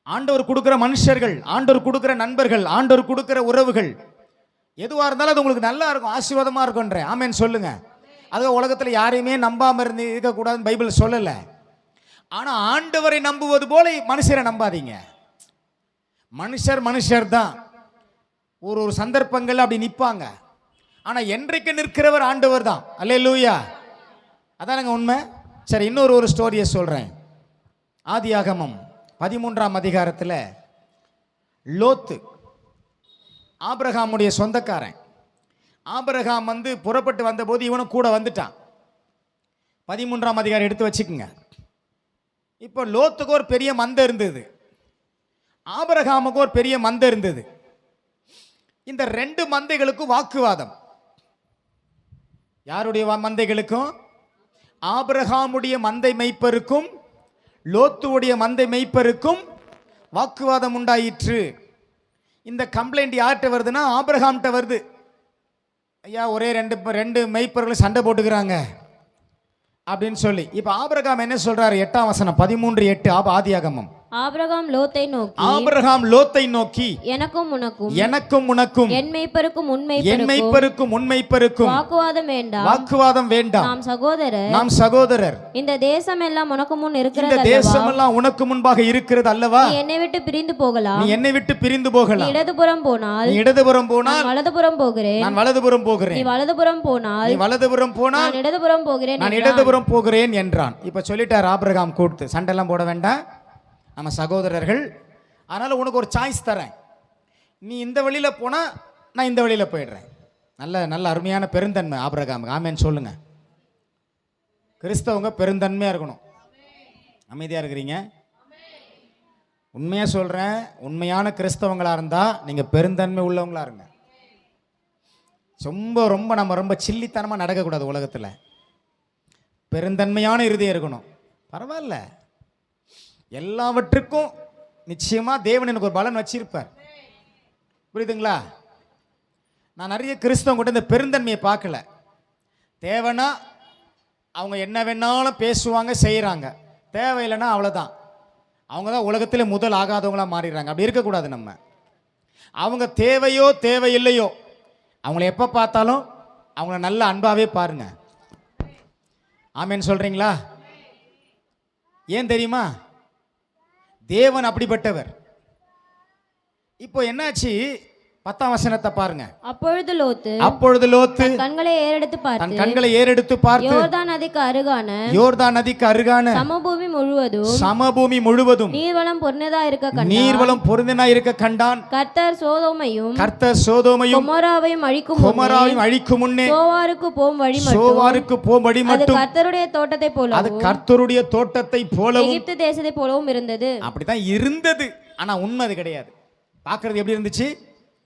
A: ஆண்டவர் கொடுக்குற மனுஷர்கள், ஆண்டவர் கொடுக்குற நண்பர்கள், ஆண்டவர் கொடுக்குற உறவுகள் எதுவாக இருந்தாலும் அது உங்களுக்கு நல்லா இருக்கும், ஆசீர்வாதமாக இருக்கும்ன்ற. ஆமேன்னு சொல்லுங்க. அதுவும் உலகத்தில் யாரையுமே நம்பாமல் இருந்து இருக்கக்கூடாதுன்னு பைபிள் சொல்லலை. ஆனால் ஆண்டவரை நம்புவது போல மனுஷரை நம்பாதீங்க. மனுஷர் தான் ஒரு சந்தர்ப்பங்கள் அப்படி நிற்பாங்க. ஆனால் என்றைக்கு நிற்கிறவர் ஆண்டவர் தான். அல்லேலூயா. அதானங்க உண்மை. சரி, இன்னொரு ஸ்டோரியை சொல்கிறேன். ஆதியாகமம் 13ஆம் அதிகாரத்தில் லோத்து ஆபிரகாமுடைய சொந்தக்காரன். ஆபிரகாம் புறப்பட்டு வந்தபோது இவனும் கூட வந்துட்டான். 13ஆம் அதிகாரம் எடுத்து வச்சுக்குங்க. இப்போ லோத்துக்கு ஒரு பெரிய மந்தை இருந்தது, ஆபிரகாமுக்கு ஒரு பெரிய மந்தை இருந்தது. இந்த 2 மந்தைகளுக்கும் வாக்குவாதம். யாருடைய மந்தைகளுக்கும்? ஆபிரகாமுடைய மந்தை மேய்ப்பருக்கும் லோத்துவுடைய மந்தை மேய்ப்பருக்கும் வாக்குவாதம் உண்டாயிற்று. இந்த கம்ப்ளைண்ட் யார்கிட்ட வருதுன்னா ஆபிரகாம்கிட்ட வருது. ஐயா, ஒரே ரெண்டு மேய்ப்பர்களும் சண்டை போட்டுக்கிறாங்க அப்படின்னு சொல்லி. இப்போ ஆபிரகாம் என்ன சொல்றாரு? 8ஆம் வசனம் 13:8 ஆதியாகமம்.
B: ஆபிரகாம் லோத்தை நோக்கி எனக்கும் உனக்கும் என் மேய்ப்பருக்கும் உன் மேய்ப்பருக்கும் வாக்குவாதம் வேண்டாம், நாம் சகோதரர். இந்த தேசம் எல்லாம் உனக்கு முன் இருக்கிறது, இந்த தேசம் எல்லாம் உனக்கு முன்பாக இருக்கிறது அல்லவா? நீ என்னை விட்டு பிரிந்து போகலாம், நீ இடதுபுறம் போனால் நான் வலதுபுறம் போகிறேன், நீ வலதுபுறம் போனால் நான் இடதுபுறம் போகிறேன் என்றான். இப்ப சொல்லிட்டார் ஆபிரகாம் கூப்பிட்டு, சண்டை எல்லாம் போட வேண்டாம், நம்ம சகோதரர்கள், அதனால் உனக்கு ஒரு சாய்ஸ் தரேன். நீ இந்த வழியில் போனால் நான் இந்த வழியில் போயிடுறேன். நல்ல அருமையான பெருந்தன்மை ஆபிரகாம். ஆமேன்னு சொல்லுங்க. கிறிஸ்தவங்க பெருந்தன்மையாக இருக்கணும். அமைதியாக இருக்கிறீங்க? உண்மையாக சொல்கிறேன், உண்மையான கிறிஸ்தவங்களாக இருந்தால் நீங்கள் பெருந்தன்மை உள்ளவங்களாக இருங்க. நம்ம ரொம்ப சில்லித்தனமாக நடக்கக்கூடாது உலகத்தில். பெருந்தன்மையான இருதயம் இருக்கணும். பரவாயில்ல, எல்லாவற்றுக்கும் நிச்சயமாக தேவன் எனக்கு ஒரு பலன் வச்சிருப்பார். புரியுதுங்களா? நான் நிறைய கிறிஸ்தவங்க கூட இந்த பெருந்தன்மையை பார்க்கல. தேவைன்னா அவங்க என்ன வேணாலும் பேசுவாங்க, செய்கிறாங்க. தேவையில்லைன்னா அவ்வளோதான். அவங்க தான் உலகத்தில் முதல் ஆகாதவங்களாக மாறிடுறாங்க. அப்படி இருக்கக்கூடாது. நம்ம அவங்க தேவையோ தேவையில்லையோ அவங்கள எப்போ பார்த்தாலும்
A: அவங்கள நல்ல அன்பாவே பாருங்க. ஆமென் சொல்றீங்களா? ஏன் தெரியுமா? தேவன் அப்படிப்பட்டவர். இப்போ என்னாச்சு? 10ஆம் வசனத்தை பாருங்க.
B: அப்பொழுது லோத்து
A: தன்
B: கண்களை ஏறெடுத்து பார்த்து
A: யோர்தான் நதிக்கு அருகான சமபூமி முழுவதும் நீர்வளம் பொருந்தினா இருக்க கண்டான்.
B: கர்த்தர்
A: சோதோமையும்
B: கொமோராவையும்
A: அழிக்கும் முன்னே
B: சோவாருக்கு போம் வழி மட்டும் அது கர்த்தருடைய தோட்டத்தை போலவும் எகிப்து தேசத்தை போலவும் இருந்தது.
A: அப்படிதான் இருந்தது. ஆனா உண்மை அது கிடையாது. பார்க்கறது எப்படி இருந்துச்சு?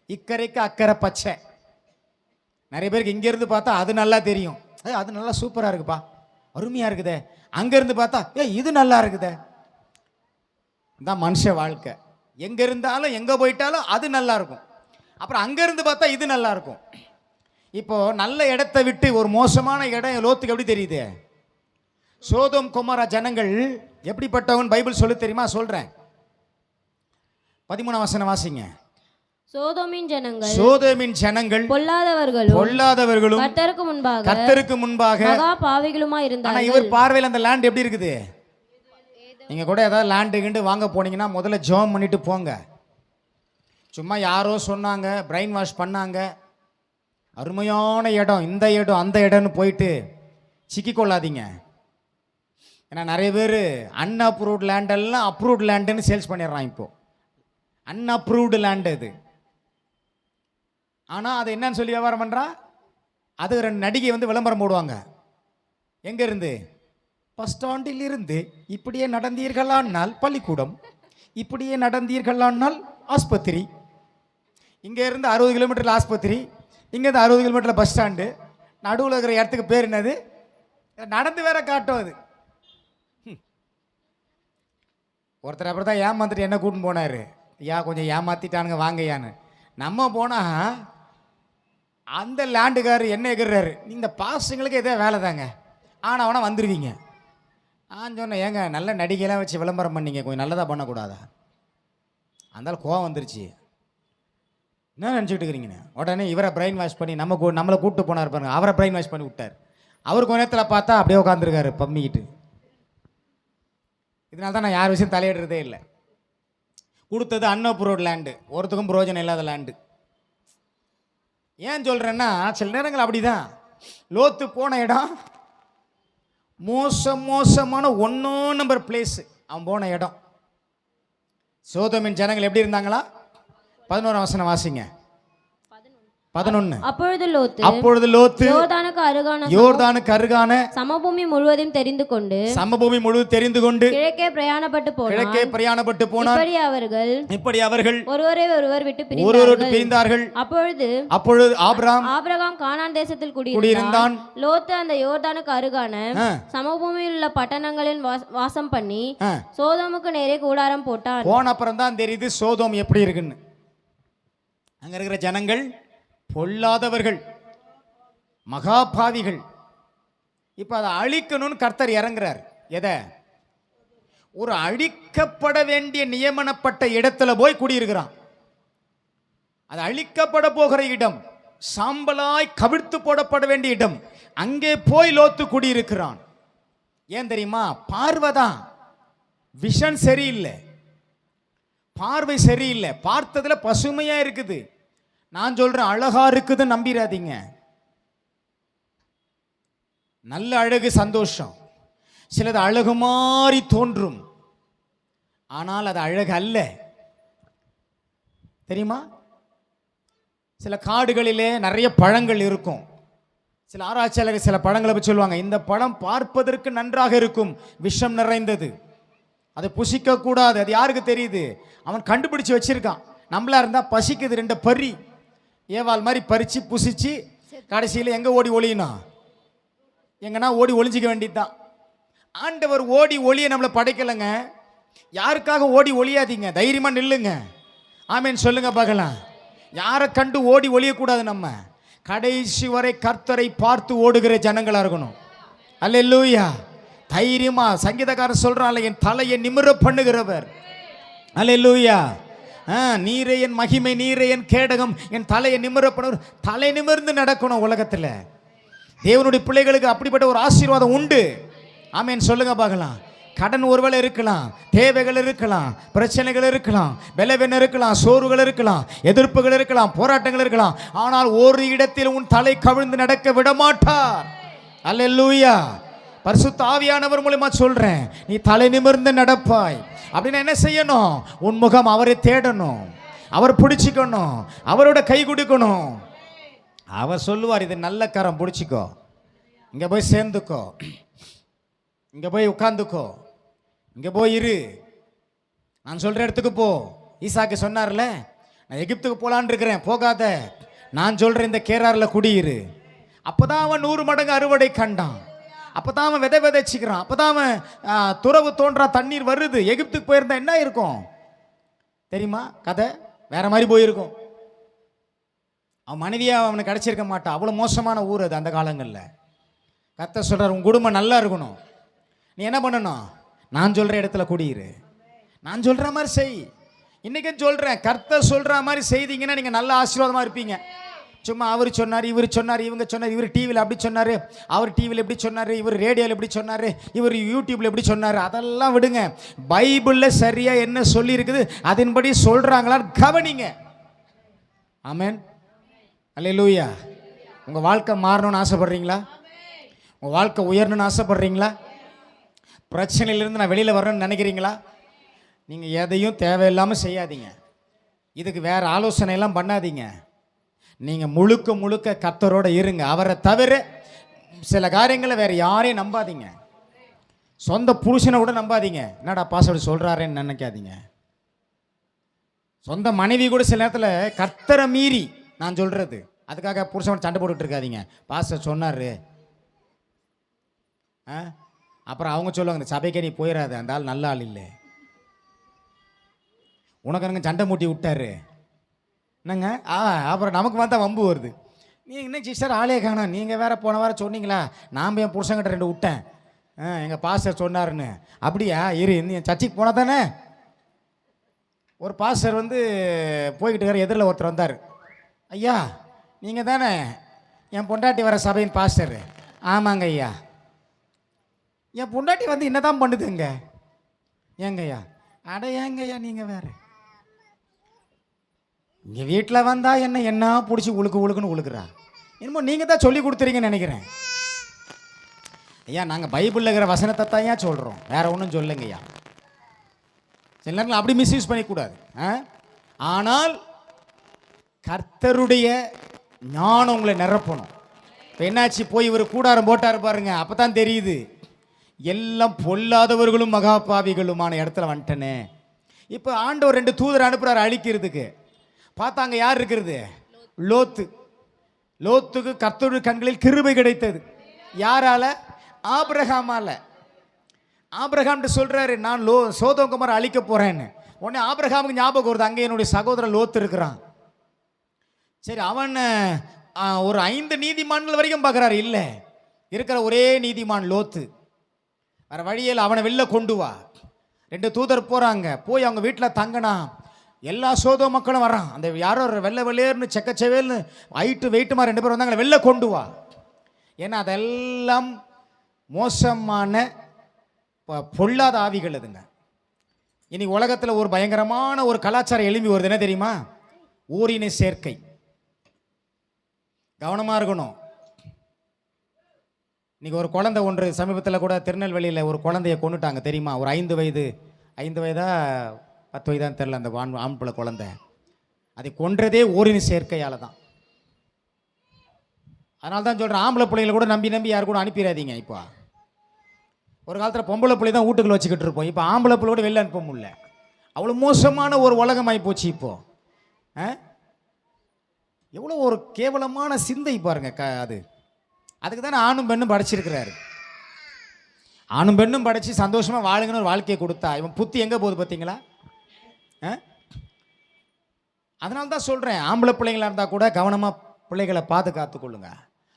A: இக்கரைக்கு அக்கறை பச்சை. நிறைய பேருக்கு இங்க இருந்து பார்த்தா அது நல்லா தெரியும். அது நல்லா சூப்பரா இருக்குப்பா, அருமையா இருக்குதே. அங்க இருந்து பார்த்தா இது நல்லா இருக்குதே. தான் மனுஷ வாழ்க்கை. எங்க இருந்தாலும் எங்க போயிட்டாலும் அது நல்லா இருக்கும். அப்புறம் அங்க இருந்து பார்த்தா இது நல்லா இருக்கும். இப்போ நல்ல இடத்தை விட்டு ஒரு மோசமான இடம் லோத்துக்கு எப்படி தெரியுது? சோதோம் கொமோரா ஜனங்கள் எப்படிப்பட்டவன் பைபிள் சொல்லு தெரியுமா? சொல்றேன். 13ஆம் வசனம் வாசிங்க.
B: சோதோமின் ஜனங்கள் பொல்லாதவர்களும் கர்த்தருக்கு முன்பாக மகா பாவிகளுமா இருந்தார்கள்.
A: இவர் பார்வையில் அந்த லேண்ட் எப்படி இருக்குது? நீங்க கூட ஏதாவது லேண்டு கிண்டு வாங்க போனீங்கன்னா முதல்ல ஜெபம் பண்ணிட்டு போங்க. சும்மா யாரோ சொன்னாங்க, பிரெயின் வாஷ் பண்ணாங்க, அருமையான இடம், இந்த இடம் அந்த இடம்னு போயிட்டு சிக்கிக்கொள்ளாதீங்க. ஏன்னா நிறைய பேர் அன்அப்ரூவ்ட் லேண்டெல்லாம் அப்ரூவ்ட் லேண்டுன்னு சேல்ஸ் பண்ணிடுறான். இப்போ அன்அப்ரூவ்டு லேண்டு அது. ஆனால் அது என்னன்னு சொல்லி வியாபாரம் பண்ணுறான். அது 2 நடிகை வந்து விளம்பரம் போடுவாங்க. எங்கேருந்து? பஸ் ஸ்டாண்டில் இருந்து இப்படியே நடந்தீர்களானால் பள்ளிக்கூடம், இப்படியே நடந்தீர்களானால் ஆஸ்பத்திரி, இங்கே இருந்து 60 கிலோமீட்டரில் ஆஸ்பத்திரி, இங்கேருந்து 60 கிலோமீட்டரில் பஸ் ஸ்டாண்டு, நடுவில் இருக்கிற இடத்துக்கு பேர் என்னது? நடந்து வேற காட்டும் அது. ஒருத்தர் அப்புறம் தான் ஏமாந்துட்டு என்ன கூட்டின்னு போனார். கொஞ்சம் ஏமாத்திட்டானுங்க வாங்கய்யான்னு. நம்ம போனால் அந்த லேண்டுக்கார் என்ன எகிறாரு, இந்த பாசங்களுக்கு எதோ வேலை தாங்க, ஆனால் வந்துடுவீங்க. நான் சொன்னேன், ஏங்க நல்ல நடிகைலாம் வச்சு விளம்பரம் பண்ணிங்க, கொஞ்சம் நல்லதாக பண்ணக்கூடாதா? அதனால கோவம் வந்துருச்சு. என்ன நினச்சிட்டு இருக்கிறீங்கண்ணே? உடனே இவரை பிரெயின் வாஷ் பண்ணி நம்மளை கூப்பிட்டு போனார் பாருங்க, அவரை பிரெயின் வாஷ் பண்ணி விட்டார். அவர் கொஞ்ச நேரத்தில் பார்த்தா அப்படியே உட்காந்துருக்காரு பம்மிக்கிட்டு. இதனால தான் நான் யார் விஷயம் தலையிடுறதே இல்லை. கொடுத்தது அன்அப்ரூவ்ட் லேண்டு, ஒருத்துக்கும் பிரயோஜனம் இல்லாத லேண்டு. ஏன் சொல்கிறேன்னா, சில நேரங்கள் அப்படிதான். லோத்து போன இடம் மோசமான 1 நம்பர் பிளேஸு. அவன் போன இடம். சோதோமின் ஜனங்கள் எப்படி இருந்தாங்களா? 11ஆம் வசனம் வாசிங்க. 11. அப்பொழுது லோத்து யோர்தானுக்கு அருகான சமபூமி முழுவதும் தெரிந்து கொண்டு கிழக்கே பிரயாணப்பட்டு போனார். இப்படி அவர்கள் ஒருவரை ஒருவர் விட்டு பிரிந்தார்கள். அப்பொழுது ஆபிரகாம் கானான் தேசத்தில் குடியிருந்தான். லோத்து அந்த யோர்தானுக்கு அருகான சமபூமியில் உள்ள பட்டணங்களில் வாசம் பண்ணி சோதோமுக்கு நேரே கூடாரம் போட்டான். போன அப்புறம் தான் தெரியுது சோதோம் எப்படி இருக்குன்னு. அங்க இருக்கிற ஜனங்கள் பொல்லாதவர்கள், மகாபாவிகள். இப்ப அதை அழிக்கணும்னு கர்த்தர் இறங்குறார். எதை? ஒரு அழிக்கப்பட வேண்டிய நியமனப்பட்ட இடத்துல போய் குடியிருக்கிறான். அது அழிக்கப்பட போகிற இடம், சாம்பலாய் கவிழ்த்து போடப்பட வேண்டிய இடம். அங்கே போய் லோத்து குடியிருக்கிறான். ஏன் தெரியுமா? பார்வைதான், விஷன் சரியில்லை, பார்வை சரியில்லை. பார்த்ததுல பசுமையா இருக்குது. நான் சொல்றேன், அழகா இருக்குது நம்பிராதீங்க. நல்ல அழகு சந்தோஷம். சிலது அழகு மாறி தோன்றும், ஆனால் அது அழகு அல்ல. தெரியுமா? சில காடுகளிலே நிறைய பழங்கள் இருக்கும். சில ஆராய்ச்சியாளர்கள் சில பழங்களை பற்றி சொல்லுவாங்க, இந்த பழம் பார்ப்பதற்கு நன்றாக இருக்கும், விஷம் நிறைந்தது, அதை புசிக்க கூடாது. அது யாருக்கு தெரியுது? அவன் கண்டுபிடிச்சு வச்சிருக்கான். நம்மளா இருந்தா பசிக்குது, 2 பறி ஏவாள் மாதிரி பறிச்சு புசிச்சு கடைசியில் எங்க ஓடி ஒளியணும்? எங்கன்னா ஓடி ஒளிஞ்சிக்க வேண்டியதுதான். ஆண்டவர் ஓடி ஒளிய நம்மளை படைக்கலைங்க. யாருக்காக ஓடி ஒளியாதீங்க, தைரியமா நில்லுங்க. ஆமேன் சொல்லுங்க பார்க்கலாம். யாரை கண்டு ஓடி ஒளியக்கூடாது. நம்ம கடைசி வரை கர்த்தரை பார்த்து ஓடுகிற ஜனங்களா இருக்கணும். அல்லேலூயா. தைரியமா சங்கீதக்காரன் சொல்றான், என் தலையை நிமிர பண்ணுகிறவர். அல்லேலூயா. நீரே என் மகிமை, நீரே என் கேடகம், என் தலையை நிமிர பண்ணுவர். தலை நிமிர்ந்து நடக்கணும் உலகத்தில். தேவனுடைய பிள்ளைகளுக்கு அப்படிப்பட்ட ஒரு ஆசீர்வாதம் உண்டு. ஆமென் சொல்லுங்க பார்க்கலாம். கடன் ஒருவேளை இருக்கலாம், தேவைகள் இருக்கலாம், பிரச்சனைகள் இருக்கலாம், பலவீனம் இருக்கலாம், சோர்வுகள் இருக்கலாம், எதிர்ப்புகள் இருக்கலாம், போராட்டங்கள் இருக்கலாம். ஆனால் ஒரு இடத்தில் உன் தலை கவிழ்ந்து நடக்க விட மாட்டார். அல்லேலூயா. பரிசுத்த ஆவியானவர் மூலமா சொல்றேன், நீ தலை நிமிர்ந்து நடப்பாய். அப்படின்னா என்ன செய்யணும்? உன் முகம் அவரை தேடணும், அவர் பிடிச்சிக்கணும், அவரோட கை கொடுக்கணும். அவர் சொல்லுவார், இது நல்ல கரம், பிடிச்சிக்கோ, இங்க போய் சேர்ந்துக்கோ, இங்க போய் உட்கார்ந்துக்கோ, இங்க போய் இரு, நான் சொல்ற இடத்துக்கு போ. ஈசாக்கு சொன்னார்ல, நான் எகிப்துக்கு போலான்னு இருக்கிறேன், போகாத, நான் சொல்ற இந்த கேரார்ல குடியிரு. அப்பதான் அவன் 100 மடங்கு அறுவடை கண்டான். அப்பதான் அவன் விதைச்சிக்கிறான். அப்பதான் அவன் துறவு தோன்றா, தண்ணீர் வருது. எகிப்துக்கு போயிருந்தா என்ன இருக்கும் தெரியுமா? கதை வேற மாதிரி போயிருக்கும். அவன் மனைவியா அவனுக்கு கிடைச்சிருக்க மாட்டான். அவ்வளவு மோசமான ஊர் அது அந்த காலங்களில். கர்த்தர் சொல்றார், உன் குடும்பம் நல்லா இருக்கணும், நீ என்ன பண்ணணும்? நான் சொல்ற இடத்துல குடியிரு, நான் சொல்ற மாதிரி செய். இன்னைக்கு சொல்றேன், கர்த்தர் சொல்ற மாதிரி செய்தீங்கன்னா நீங்க நல்ல ஆசீர்வாதமா இருப்பீங்க. சும்மா அவர் சொன்னார், இவர் சொன்னார், இவங்க சொன்னார், இவர் டிவியில் அப்படி சொன்னார், அவர் டிவியில் எப்படி சொன்னார், இவர் ரேடியோவில் எப்படி சொன்னார், இவர் யூடியூப்ல எப்படி சொன்னார், அதெல்லாம் விடுங்க. பைபிளில் சரியா என்ன சொல்லி இருக்குது அதன்படி சொல்றாங்களான்னு கவனிங்க. ஆமென். அல்லேலூயா. உங்க வாழ்க்கை மாறணும்னு ஆசைப்படுறீங்களா? உங்க வாழ்க்கை உயரணும்னு ஆசைப்படுறீங்களா? பிரச்சனையிலிருந்து நான் வெளியில் வரணும்னு நினைக்கிறீங்களா? நீங்கள் எதையும் தேவையில்லாமல் செய்யாதீங்க. இதுக்கு வேற ஆலோசனை எல்லாம் பண்ணாதீங்க. நீங்கள் முழுக்க முழுக்க கர்த்தரோட இருங்க. அவரை தவிர சில காரியங்களை வேற யாரையும் நம்பாதீங்க. சொந்த புருஷனை கூட நம்பாதீங்க. என்னடா பாஸ்வேர்டு சொல்கிறாரேன்னு நினைக்காதீங்க. சொந்த மனைவி கூட சில நேரத்தில் கர்த்தரை மீறி நான் சொல்கிறது, அதுக்காக புருஷனோட சண்டை போட்டுட்டு இருக்காதீங்க. பாஸ்டர் சொன்னார், அப்புறம் அவங்க சொல்லுவாங்க, இந்த சபைக்கே நீ போயிடாது, அந்த ஆள் நல்ல ஆள் இல்லை, உனக்கு எனக்கு சண்டை மூட்டி விட்டாரு என்னங்க. அப்புறம் நமக்கு வந்தால் வம்பு வருது. நீங்கள் இன்னும் சிஸ்டர் ஆளே காணோம், நீங்கள் வேற போன வாரம் சொன்னீங்களா, நான் என் புருஷங்கிட்ட 2 விட்டேன், எங்கள் பாஸ்டர் சொன்னாருன்னு. அப்படியா? இரு, என் சர்ச்சுக்கு போனால் தானே. ஒரு பாஸ்டர் வந்து போய்கிட்டு இருக்கார், எதிரில் ஒருத்தர் வந்தார். ஐயா நீங்கள் தானே என் பொண்டாட்டி வர சபையின் பாஸ்டர்? ஆமாங்க ஐயா. என் பொண்டாட்டி வந்து என்ன தான் பண்ணுதுங்க? ஏங்கய்யா? அட ஏங்கய்யா நீங்கள் வேறு, இங்கே வீட்டில் வந்தா என்ன பிடிச்சி உழுக்குன்னு உழுக்குறா. என்னமோ நீங்கள் தான் சொல்லி கொடுத்துறீங்கன்னு நினைக்கிறேன். ஐயா நாங்கள் பைபிளில் இருக்கிற வசனத்தை தான் ஐயா சொல்கிறோம், வேற ஒன்றும் சொல்லுங்க ஐயா. சில நேரங்கள் அப்படி மிஸ்யூஸ் பண்ணிக்கூடாது. ஆனால் கர்த்தருடைய ஞானம் உங்களை நிரப்பணும். இப்போ என்னாச்சு, போய் இவர் கூடாரம் போட்டார் பாருங்க, அப்போ தான் தெரியுது எல்லாம் பொல்லாதவர்களும் மகாபாவிகளுமான இடத்துல வந்துட்டனே. இப்போ ஆண்டவர் 2 தூதர் அனுப்புறாரு அழிக்கிறதுக்கு. பார்த்தாங்க யார் இருக்கிறது? லோத்து. லோத்துக்கு கர்த்தருடைய கண்களில் கிருபை கிடைத்தது. யாரால? ஆபிரகாமால. ஆபிரகாம் சொல்றாரு, நான் சோதோம் குமாரை அழிக்க போறேன்னு. உடனே ஆபிரகாமுக்கு ஞாபகம் வருது, அங்கே என்னுடைய சகோதரன் லோத்து இருக்கிறான். சரி, அவன் ஒரு 5 நீதிமான்கள் வரைக்கும் பார்க்குறாரு. இல்லை, இருக்கிற ஒரே நீதிமான் லோத்து. வேற வழியில் அவனை வெளில கொண்டு வா. 2 தூதர் போறாங்க. போய் அவங்க வீட்டில் தங்கினா எல்லா சோதோ மக்களும் வரான். அந்த யாரோ வெள்ளை வெள்ளையர்னு செக்கச்செவேல்னு ஹைட்டு வெயிட்டுமா 2 பேர் வந்தாங்க, வெளில கொண்டு வா. ஏன்னா அதெல்லாம் மோசமான பொல்லாத ஆவிகள் அதுங்க. இன்னைக்கு உலகத்தில் ஒரு பயங்கரமான ஒரு கலாச்சாரம் எழும்பி வருது, என்ன தெரியுமா? ஊரினை சேர்க்கை. கவனமாக இருக்கணும். இன்னைக்கு ஒரு குழந்தை ஒன்று சமீபத்தில் கூட திருநெல்வேலியில் ஒரு குழந்தைய கொண்டுட்டாங்க தெரியுமா? ஒரு 5 வயதா 10 வயதான்னு தெரில, அந்த ஆண்பிள்ளை குழந்தை. அதை கொன்றதே ஓரின சேர்க்கையால் தான். அதனால தான் சொல்கிறேன், ஆம்பளை பிள்ளைகளை கூட நம்பி யார் கூட அனுப்பிடாதீங்க. இப்போ ஒரு காலத்தில் பொம்பளை பிள்ளை தான் வீட்டுக்குள்ள வச்சுக்கிட்டு இருப்போம். இப்போ ஆம்பளை பிள்ளை கூட வெளில அனுப்ப முடியல. அவ்வளோ மோசமான ஒரு உலகமாகி போச்சு இப்போ. எவ்வளோ ஒரு கேவலமான சிந்தை பாருங்க. அதுக்கு தானே ஆணும் பெண்ணும் படைச்சிருக்கிறாரு. ஆணும் பெண்ணும் படைச்சி சந்தோஷமாக வாழுங்கன்னு ஒரு வாழ்க்கையை கொடுத்தா இவன் புத்தி எங்கே போகுது பார்த்தீங்களா? அதனால தான் சொல்கிறேன், ஆம்பளை பிள்ளைங்களாக இருந்தால் கூட கவனமாக பிள்ளைகளை பாதுகாத்து கொள்ளுங்க.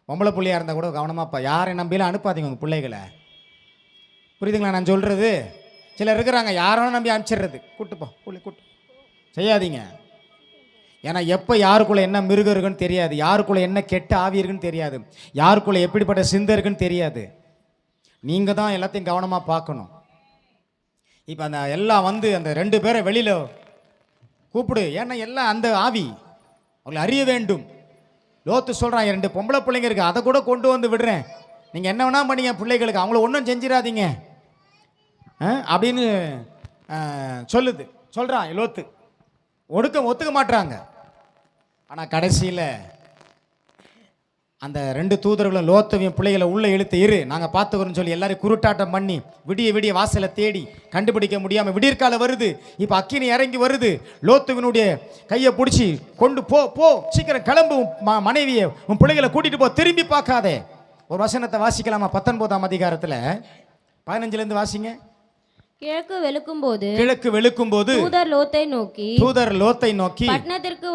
A: பொம்பளை பிள்ளையாக இருந்தால் கூட கவனமாக யாரை நம்பிலாம் அனுப்பாதீங்க உங்கள் பிள்ளைகளை. புரியுதுங்களா நான் சொல்கிறது? சிலர் இருக்கிறாங்க, யாரும் நம்பி அனுப்பிச்சிடுறது, கூட்டுப்போ கூட்டு செய்யாதீங்க. ஏன்னா எப்போ யாருக்குள்ளே என்ன மிருகம் இருக்குன்னு தெரியாது, யாருக்குள்ளே என்ன கெட்ட ஆவி இருக்குன்னு தெரியாது, யாருக்குள்ளே எப்படிப்பட்ட சிந்தை இருக்குன்னு தெரியாது. நீங்கள் தான் எல்லாத்தையும் கவனமாக பார்க்கணும். இப்போ அந்த எல்லாம் வந்து அந்த 2 பேரை வெளியில் கூப்பிடு, ஏன்னா எல்லாம் அந்த ஆவி அவங்களை அறிய வேண்டும். லோத்து சொல்கிறான், 2 பொம்பளை பிள்ளைங்க இருக்குது, அதை கூட கொண்டு வந்து விடுறேன், நீங்கள் என்ன வேணால் பண்ணீங்க பிள்ளைகளுக்கு, அவங்கள ஒன்றும் செஞ்சிடாதீங்க அப்படின்னு சொல்கிறான் லோத்து. ஒத்துக்க மாட்டுறாங்க. ஆனால் கடைசியில் அந்த 2 தூதர்களும் லோத்துவையும் பிள்ளைகளை உள்ளே இழுத்து இரு நாங்கள் பார்த்துக்கிறோன்னு சொல்லி எல்லாரையும் குருட்டாட்டம் பண்ணி விடிய வாசலை தேடி கண்டுபிடிக்க முடியாமல் விடியற்காலம் வருது. இப்போ அக்கினி இறங்கி வருது. லோத்துவினுடைய கையை பிடிச்சி கொண்டு போ சீக்கிரம் கிளம்பு, மனைவியை உன் பிள்ளைகளை கூட்டிகிட்டு போ, திரும்பி பார்க்காதே. ஒரு வசனத்தை வாசிக்கலாமா? 19ஆம் அதிகாரத்தில் 15லேருந்து வாசிங்க.
B: கிழக்கு வெளுக்கும்போது
A: தூதர் லோத்தை நோக்கி
B: பட்டணத்திற்கு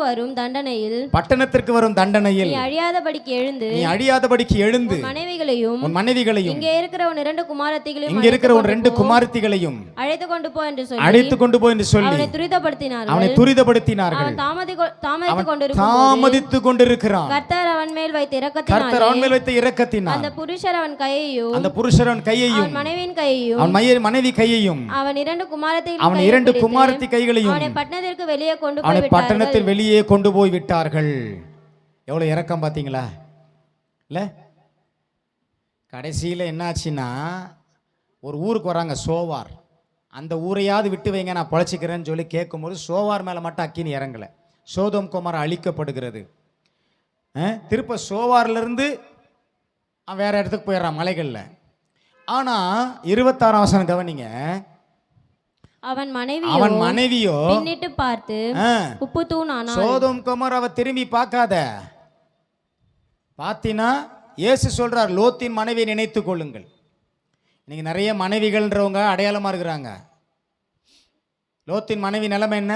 B: வரும்
A: தண்டனையில்
B: நீ அழியாதபடிக்கு எழுந்து
A: உன் மனைவிகளையும்
B: இங்கே இருக்கிற உன் 2
A: குமாரத்திகளையும்
B: அழைத்து கொண்டு போ என்று சொல்லி
A: அவனை துரிதப்படுத்தினார்கள். தாமதித்துக் கொண்டிருக்கிறான்.
B: கர்த்தர் அவன் மேல் வைத்த இரக்கத்தினால் அந்த புருஷர் அவன் கையையும் அவன்
A: மனைவி கையையும்
B: அவன் 2
A: குமாரத்தி கைகளையும்
B: அவனை
A: பட்டணத்தில் வெளியே கொண்டு போய் விட்டார்கள். எவ்வளவு இரக்கம் பார்த்தீங்களா? இல்ல, கடைசியில் என்னாச்சுன்னா ஒரு ஊருக்கு வராங்க, சோவார். அந்த ஊரையாவது விட்டு வைங்க, நான் பழச்சிக்கிறேன்னு சொல்லி கேட்கும்போது சோவார் மேலே மட்டும் அக்கினி இறங்கலை, சோதோம் கொமோரா அழிக்கப்படுகிறது. திருப்ப சோவார்லேருந்து அவன் வேற இடத்துக்கு போயிடுறான் மலைகளில். ஆனால் 26ஆம் வசனம் கவனிங்க.
B: அவன்
A: மனைவியோ
B: பின்னிட்டு பார்த்து உப்பு தூணானாள்.
A: சோதோம் கொமோராவை திரும்பி பார்க்காத. பாத்தீனா இயேசு சொல்றார், லோத்தின் மனைவியை நினைத்துக் கொள்ளுங்கள். இன்னைக்கு நிறைய மனைவிகள்ன்றவங்க அடையாளமா இருக்கிறாங்க. லோத்தின் மனைவி நிலைமை என்ன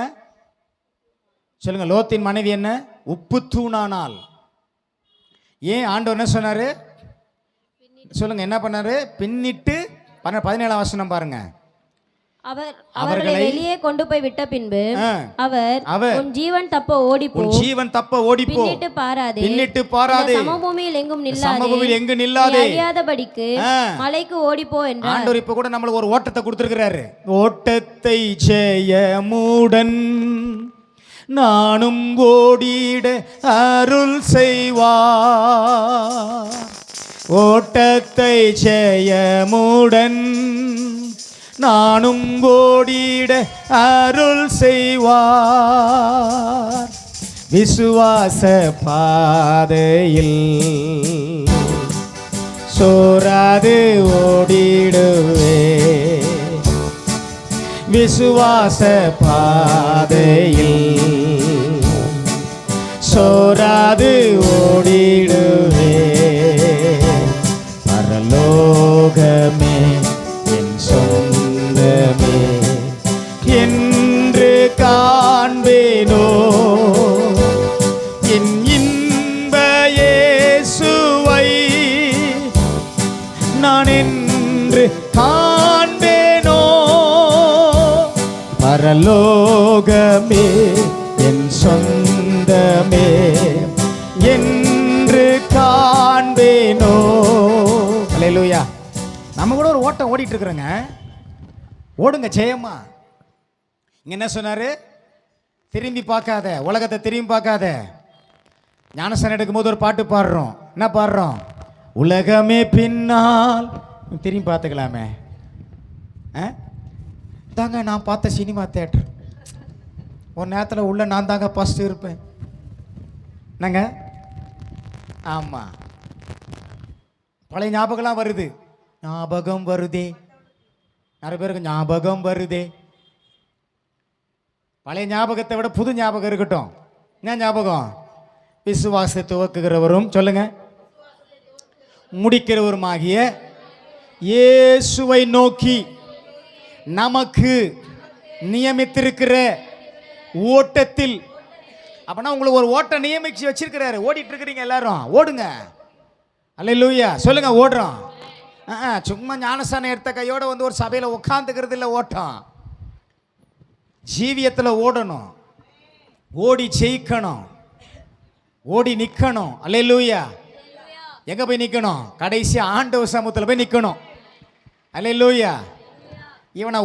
A: சொல்லுங்க? லோத்தின் மனைவி என்ன? உப்பு தூணானாள். ஏன் ஆண்டவர் என்ன சொன்னாரு சொல்லுங்க? என்ன பண்ணாரு? பின்னிட்டு 17ஆம் வசனம் பாருங்க.
B: அவர்களை வெளியே கொண்டு போய் விட்ட பின்பு அவர் உன் ஜீவன் தப்ப ஓடிப்போ பின்னிட்டு பாராதே சமபூமியில் எங்கும் நில்லாதே அழியாதபடிக்கு மலைக்கு ஓடிப்போ என்றார்.
A: ஆண்டவர் இப்ப கூட நம்மளுக்கு ஒரு ஓட்டத்தை கொடுத்திருக்கிறாரு. ஓட்டத்தை ஜெயமுடன் நானும் ஓடிட அருள் செய்வார். ஓட்டத்தை ஜெயமுடன் நானும் ஓடிட அருள் செய்வார். விசுவாச பாதையில் சோராது ஓடிடுவே. விசுவாச பாதையில் சோராது ஓடிடுவே. பரலோகமே என் சொந்தமே என்று காண்பேனோ. என் இன்ப இயேசுவை நான் என்று காண்பேனோ. பரலோகமே என் சொந்தமே என்று காண்பேனோ. அல்லேலூயா. நம்ம கூட ஒரு ஓட்டம் ஓடிட்டு இருக்கிறோங்க. ஓடுங்க ஜெயமா. இங்க என்ன சொன்னாரு? திரும்பி பார்க்காத, உலகத்தை திரும்பி பார்க்காத. ஞானஸ்நானம் எடுக்கும்போது ஒரு பாட்டு பாடுறோம். என்ன பாடுறோம்? உலகமே பின்னால் திரும்பி பார்த்துக்கலாமே. தாங்க நான் பார்த்த சினிமா தேட்டர் ஒரு நேரத்தில் உள்ள நான் தாங்க ஃபஸ்ட்டு இருப்பேன். என்னங்க? ஆமாம், பழைய ஞாபகம்லாம் வருது. ஞாபகம் வருதே, நிறைய பேருக்கு ஞாபகம் வருதே. பழைய ஞாபகத்தை விட புது ஞாபகம் இருக்கட்டும். என்ன ஞாபகம்? விசுவாசத்தை துவக்குகிறவரும் சொல்லுங்க முடிக்கிறவருமாகிய இயேசுவை நோக்கி நமக்கு நியமித்திருக்கிற ஓட்டத்தில். அப்பனா உங்களுக்கு ஒரு ஓட்டம் நியமிச்சு வச்சிருக்கிறாரு. ஓடிட்டு இருக்கிறீங்க எல்லாரும், ஓடுங்க. அல்லேலூயா சொல்லுங்க. ஓடுறோம். சும்மா ஞானஸ்நானம் எடுத்த கையோட வந்து ஒரு சபையில் உட்காந்துக்கிறது இல்லை. ஓட்டம் ஜீவியத்தில் ஓடணும். ஓடி ஜெயிக்கணும், ஓடி நிக்கணும். அல்லேலூயா. எங்க போய் நிக்கணும்? கடைசி ஆண்டவர் சமூகத்தில் போய் நிக்கணும். அல்லேலூயா. இவனை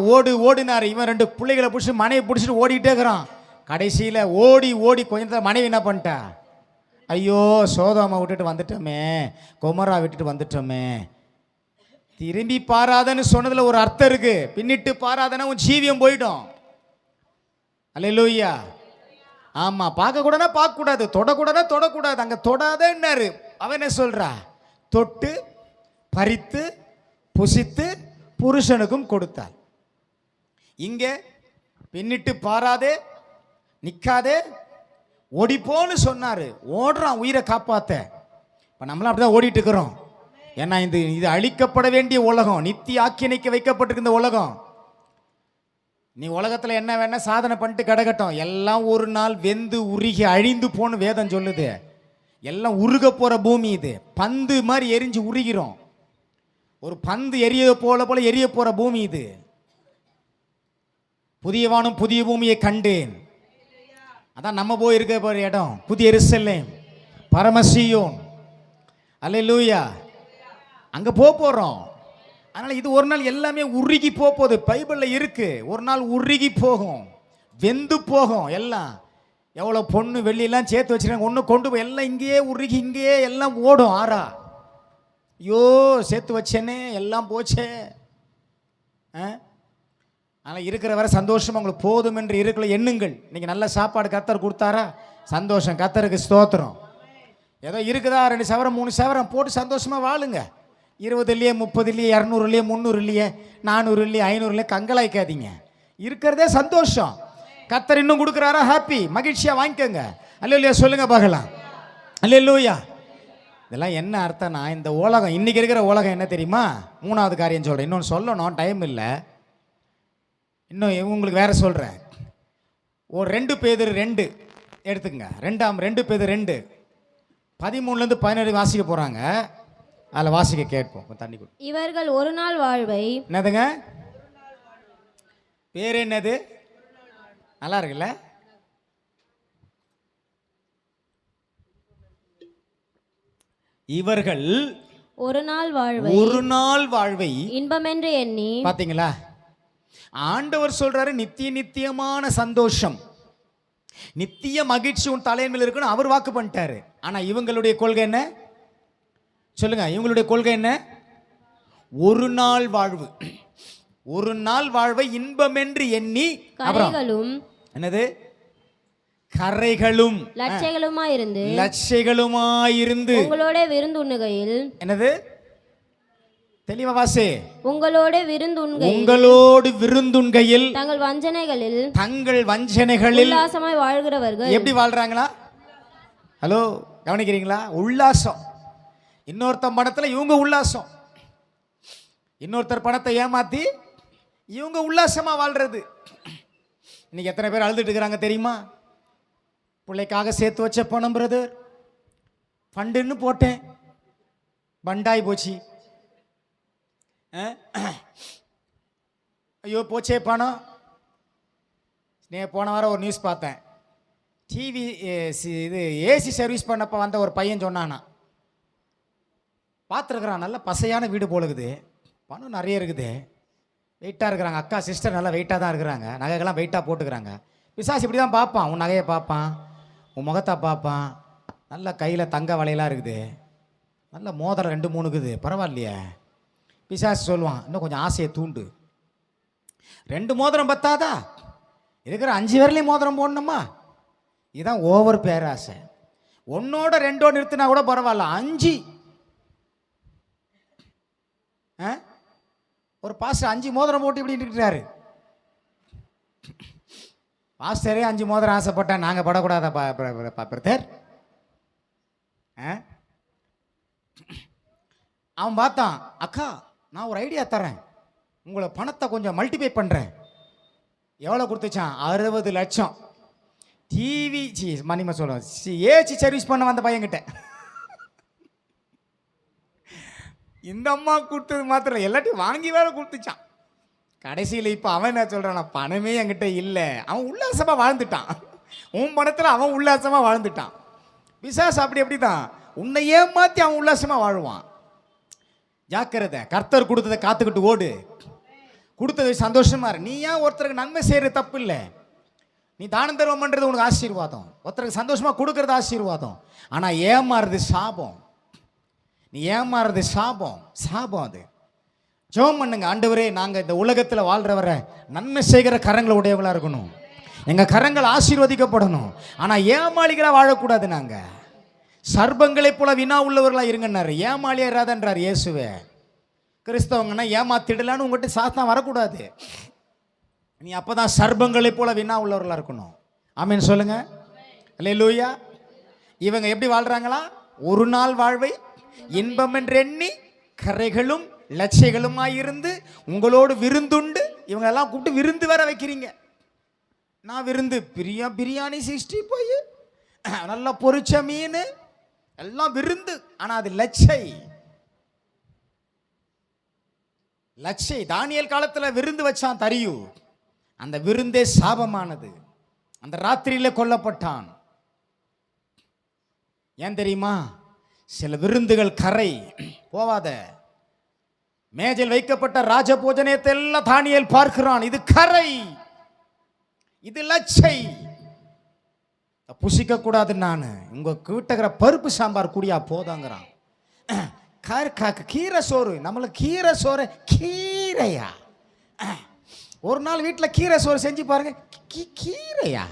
A: ஓடினாரு. இவன் 2 பிள்ளைகளை பிடிச்சி மனைவி பிடிச்சிட்டு ஓடிக்கிட்டே இருக்கிறான். கடைசியில் ஓடி கொஞ்ச நேரத்தில் மனைவி என்ன பண்ணிட்டா? ஐயோ, சோதோமை விட்டுட்டு வந்துட்டோமே, கொமரா விட்டுட்டு வந்துட்டோமே. திரும்பி பாராதன்னு சொன்னதில் ஒரு அர்த்தம் இருக்கு. பின்னிட்டு பாராதன்னா உன் ஜீவியம் போயிடும். அல்லேலூயா. ஆமா, பார்க்கக்கூடாதுன்னா பார்க்கக்கூடாது, தொடக்கூடாதா தொடக்கூடாது. அங்கே தொடாதன்னாரு. அவன் என்ன சொல்றா? தொட்டு பறித்து புசித்து புருஷனுக்கும் கொடுத்தாள். இங்கே பின்னிட்டு பாராதே, நிற்காதே, ஓடிப்போன்னு சொன்னாரு. ஓடுறான் உயிரை காப்பாற்ற. இப்போ நம்மளாம் அப்படிதான் ஓடிட்டு இருக்கிறோம். ஏன்னா இது அழிக்கப்பட வேண்டிய உலகம், நித்திய ஆக்கினைக்கு வைக்கப்பட்டிருக்க இந்த உலகம். நீ உலகத்தில் என்ன வேணா சாதனை பண்ணிட்டு கிடக்கட்டும், எல்லாம் ஒரு நாள் வெந்து உருகி அழிந்து போன்னு வேதம் சொல்லுது. எல்லாம் உருக போகிற பூமி இது. பந்து மாதிரி எரிஞ்சு உருகிறோம். ஒரு பந்து எரிய போல எரிய போகிற பூமி இது. புதிய வானம் புதிய பூமியை கண்டேன். அதான் நம்ம போய் இருக்க போகிற இடம், புதிய எருசலேம், பரமசீயோன். அல்லேலூயா. அங்கே போகிறோம். அதனால் இது ஒரு நாள் எல்லாமே உருகி போகுது. பைபிளில் இருக்கு, ஒரு நாள் உருகி போகும், வெந்து போகும். எல்லாம் எவ்வளோ பொண்ணு வெள்ளியெல்லாம் சேர்த்து வச்சுருக்காங்க, ஒன்று கொண்டு போய் எல்லாம் இங்கேயே உருகி இங்கேயே எல்லாம் ஓடும். ஆறா, ஐயோ சேர்த்து வச்சேனே, எல்லாம் போச்சே. ஆனால் இருக்கிற வரை சந்தோஷமாக உங்களுக்கு போதும் என்று இருக்கிற எண்ணுங்கள். இன்றைக்கி நல்ல சாப்பாடு கர்த்தர் கொடுத்தாரா, சந்தோஷம், கர்த்தருக்கு ஸ்தோத்திரம். ஏதோ இருக்குதா 2 சவரம் 3 சவரம் போட்டு சந்தோஷமாக வாழுங்க. 20 இல்லையே, 30 இல்லையே, 200 இல்லையே, 300 இல்லையே, 400 இல்லையே, 500 இல்லையே, கங்கலாய்க்காதீங்க. இருக்கிறதே சந்தோஷம். கர்த்தர் இன்னும் கொடுக்குறாரா, ஹாப்பி, மகிழ்ச்சியாக வாங்கிக்கோங்க. அல்லேலூயா சொல்லுங்க பார்க்கலாம். அல்லேலூயா. இதெல்லாம் என்ன அர்த்தம்னா, இந்த உலகம் இன்றைக்கி இருக்கிற உலகம் என்ன தெரியுமா? 3வது காரியம் சொல்கிறேன், இன்னொன்று சொல்லணும், டைம் இல்லை. இன்னும் உங்களுக்கு வேற சொல்கிறேன். ஒரு 2 பேதுரு 2 எடுத்துக்கங்க. 2 பேதுரு 2 13 17 வாசிக்க போகிறாங்க. அதில் வாசிக்க கேட்போம். தண்ணி கொடு.
B: இவர்கள் ஒரு நாள் வாழ்வை,
A: என்னதுங்க பேர்? என்னது? நல்லா இருக்குல்ல? இவர்கள்
B: ஒரு நாள் வாழ்வை இன்பமென்று எண்ணி.
A: பாத்தீங்களா? ஆண்டவர் சொல்றாரு நித்தியமான சந்தோஷம், நித்திய மகிழ்ச்சி உன் தலைமையில் இருக்குன்னு அவர் வாக்கு பண்ணிட்டாரு. ஆனா இவங்களுடைய கொள்கை என்ன சொல்லுங்க? இவங்களுடைய கொள்கை என்ன? ஒரு நாள் வாழ்வை இன்பமென்று எண்ணி, கரைகளும் என்னது? கரைகளும் லட்சைகளுமாயிருந்து
B: உங்களோட விருந்துண்ணுகையில்.
A: என்னது? தெளிவா வாசி.
B: உங்களோடு
A: விருந்துண்கையில்
B: தங்கள் வஞ்சனைகளில் உல்லாசமாய் வாழ்கிறவர்கள்.
A: எப்படி வாழ்றாங்களா? ஹலோ, கவனிக்கிறீங்களா? உல்லாசம். இன்னொருத்தர் பணத்தில் இவங்க உல்லாசம், இன்னொருத்தர் பணத்தை ஏமாத்தி இவங்க உல்லாசமா வாழ்றது. இன்னைக்கு எத்தனை பேர் அழுதுட்டு இருக்கிறாங்க தெரியுமா? பிள்ளைக்காக சேர்த்து வச்ச பணம், பிரதர் ஃபண்டுன்னு போட்டேன், பண்டாய் போச்சு. ஐயோ போச்சே பணம். போன வாரம் ஒரு நியூஸ் பார்த்தேன். டிவி இது ஏசி சர்வீஸ் பண்ணப்போ வந்த ஒரு பையன் சொன்னானா, பார்த்துருக்குறான், நல்ல பசையான வீடு போலுக்குது, பணம் நிறைய இருக்குது, வெயிட்டாக இருக்கிறாங்க. அக்கா சிஸ்டர் நல்லா வெயிட்டாக தான் இருக்கிறாங்க, நகைகள்லாம் வெயிட்டாக போட்டுக்கிறாங்க. பிசாசு இப்படி தான் பார்ப்பான், உன் நகையை பார்ப்பான், உன் முகத்தை பார்ப்பான். நல்ல கையில் தங்க வலையெல்லாம் இருக்குது, நல்ல மோதிரம் 2-3 இருக்குது, பரவாயில்லையே. பிசாசு சொல்லுவான், இன்னும் கொஞ்சம் ஆசையை தூண்டு, 2 மோதிரம் பத்தாதா, இருக்கிற 5 பேர்லேயும் மோதிரம் போடணுமா? இதுதான் ஓவர் பேராசை. 1ஓட 2ஓட நிறுத்தினா கூட பரவாயில்ல, 5. ஒரு பாஸ்டர் 5 மோதிரம் போட்டு இப்படி இருக்கிறாரு. பாஸ்டரே 5 மோதிரம் ஆசைப்பட்டா நாங்கள் படக்கூடாதா பிரதர்? அவன் பார்த்தான், அக்கா நான் ஒரு ஐடியா தரேன், உங்களை பணத்தை கொஞ்சம் மல்டிப்ளை பண்ணுறேன். எவ்வளோ கொடுத்துச்சான்? 60 லட்சம். டிவி மணிமா சொல்லுவோம், ஏசி சர்வீஸ் பண்ண வந்த பையன்கிட்ட. இந்த அம்மா கொடுத்தது மாத்திரம் எல்லாத்தையும் வாங்கி வேற கொடுத்துச்சான். கடைசியில் இப்போ அவன் என்ன சொல்கிறான், பணமே என்கிட்ட இல்லை. அவன் உல்லாசமாக வாழ்ந்துட்டான். உன் பணத்தில் அவன் உல்லாசமாக வாழ்ந்துட்டான். பிசாசு அப்படி தான் உன்னை ஏமாற்றி அவன் உல்லாசமாக வாழ்வான். ஜாக்கிரதை, கர்த்தர் கொடுத்ததை காத்துக்கிட்டு ஓடு. கொடுத்தது சந்தோஷமா இரு. நீ ஏன் ஒருத்தருக்கு நன்மை செய்யறது தப்பு இல்லை. நீ தானம் தர்மம் பண்ணுறது உனக்கு ஆசீர்வாதம், ஒருத்தருக்கு சந்தோஷமாக கொடுக்கறது ஆசீர்வாதம். ஆனால் ஏமாறுறது சாபம். நீ ஏமாறுறது சாபம், சாபம் அது. ஜெபம் பண்ணுங்க, ஆண்டவரே நாங்கள் இந்த உலகத்தில் வாழ்கிறவரை நன்மை செய்கிற கரங்களை உடையவளாக இருக்கணும், எங்கள் கரங்கள் ஆசீர்வதிக்கப்படணும். ஆனால் ஏமாளிகளாக வாழக்கூடாது. நாங்கள் சர்ப்பங்களைப் போல வினா உள்ளவர்களாக இருங்கன்னாரு. ஏமாளியா இராதன்றார் இயேசுவே. கிறிஸ்தவங்கன்னா ஏமாத்திடலான்னு உங்கள்கிட்ட சாத்தான் வரக்கூடாது. நீ அப்போ தான் சர்ப்பங்களைப் போல வினா உள்ளவர்களாக இருக்கணும். ஆமீன் சொல்லுங்க. அல்லேலூயா. இவங்க எப்படி வாழ்கிறாங்களா? ஒரு நாள் வாழ்வை இன்பம் என்று எண்ணி கரைகளும் லட்சைகளுமாயிருந்து உங்களோடு விருந்துண்டு. இவங்களெல்லாம் கூப்பிட்டு விருந்து வர வைக்கிறீங்க. நான் விருந்து பிரியாணி 60 போய் நல்லா பொரிச்ச மீன் எல்லாம் விருந்து. ஆனால் அது லட்சை. லட்சை. தானியேல் காலத்தில் விருந்து வச்சான் தரியு. அந்த விருந்தே சாபமானது. அந்த ராத்திரியில கொல்லப்பட்டான். ஏன் தெரியுமா? சில விருந்துகள் கரை போவாத. மேஜையில் வைக்கப்பட்ட ராஜ போஜனத்தை எல்லாம் தானியேல் பார்க்கிறான். இது கரை, இது லட்சை. புசிக்க கூடாது. நான் உங்க கிட்டக்கிற பருப்பு சாம்பார் கூடியா போதாங்கிறான். கீரை சோறு. நம்மள கீரை சோறு. கீரையா? ஒரு நாள் வீட்டில் கீரை சோறு செஞ்சு பாருங்க. கீரையா?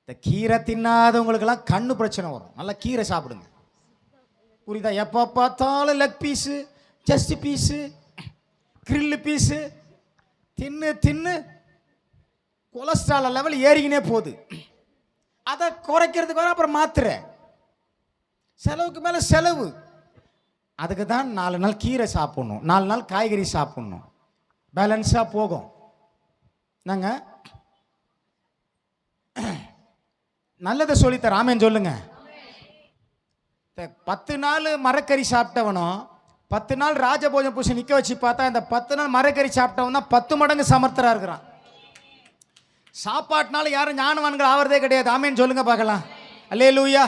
A: இந்த கீரை தின்னாதவங்களுக்கெல்லாம் கண்ணு பிரச்சனை வரும். நல்லா கீரை சாப்பிடுங்க, புரியுதா? எப்போ பார்த்தாலும் leg piece, chest piece, grill piece தின்னு தின்னு கொலஸ்ட்ரால் லெவல் ஏறிக்கினே போகுது. அதை குறைக்கிறதுக்கு வர அப்புறம் மாத்திரை, செலவுக்கு மேலே செலவு. அதுக்கு தான் 4 நாள் கீரை சாப்பிடணும், 4 நாள் காய்கறி சாப்பிடணும், பேலன்ஸாக போகும். நாங்கள் நல்லதை சொல்லித்தர. ஆமேன்னு சொல்லுங்க. 10 நாள் மரக்கறி சாப்பிட்டவனும் 10 நாள் ராஜபோஜன பூசி நிற்க வச்சு பார்த்தா இந்த 10 நாள் மரக்கறி சாப்பிட்டவன் தான் 10 மடங்கு சமர்த்தராக இருக்கிறான். சாப்பாட்டினால யாரும் ஞானவான்கள் ஆவறதே கிடையாது. ஆமேன்னு சொல்லுங்க பார்க்கலாம். அல்லேலூயா.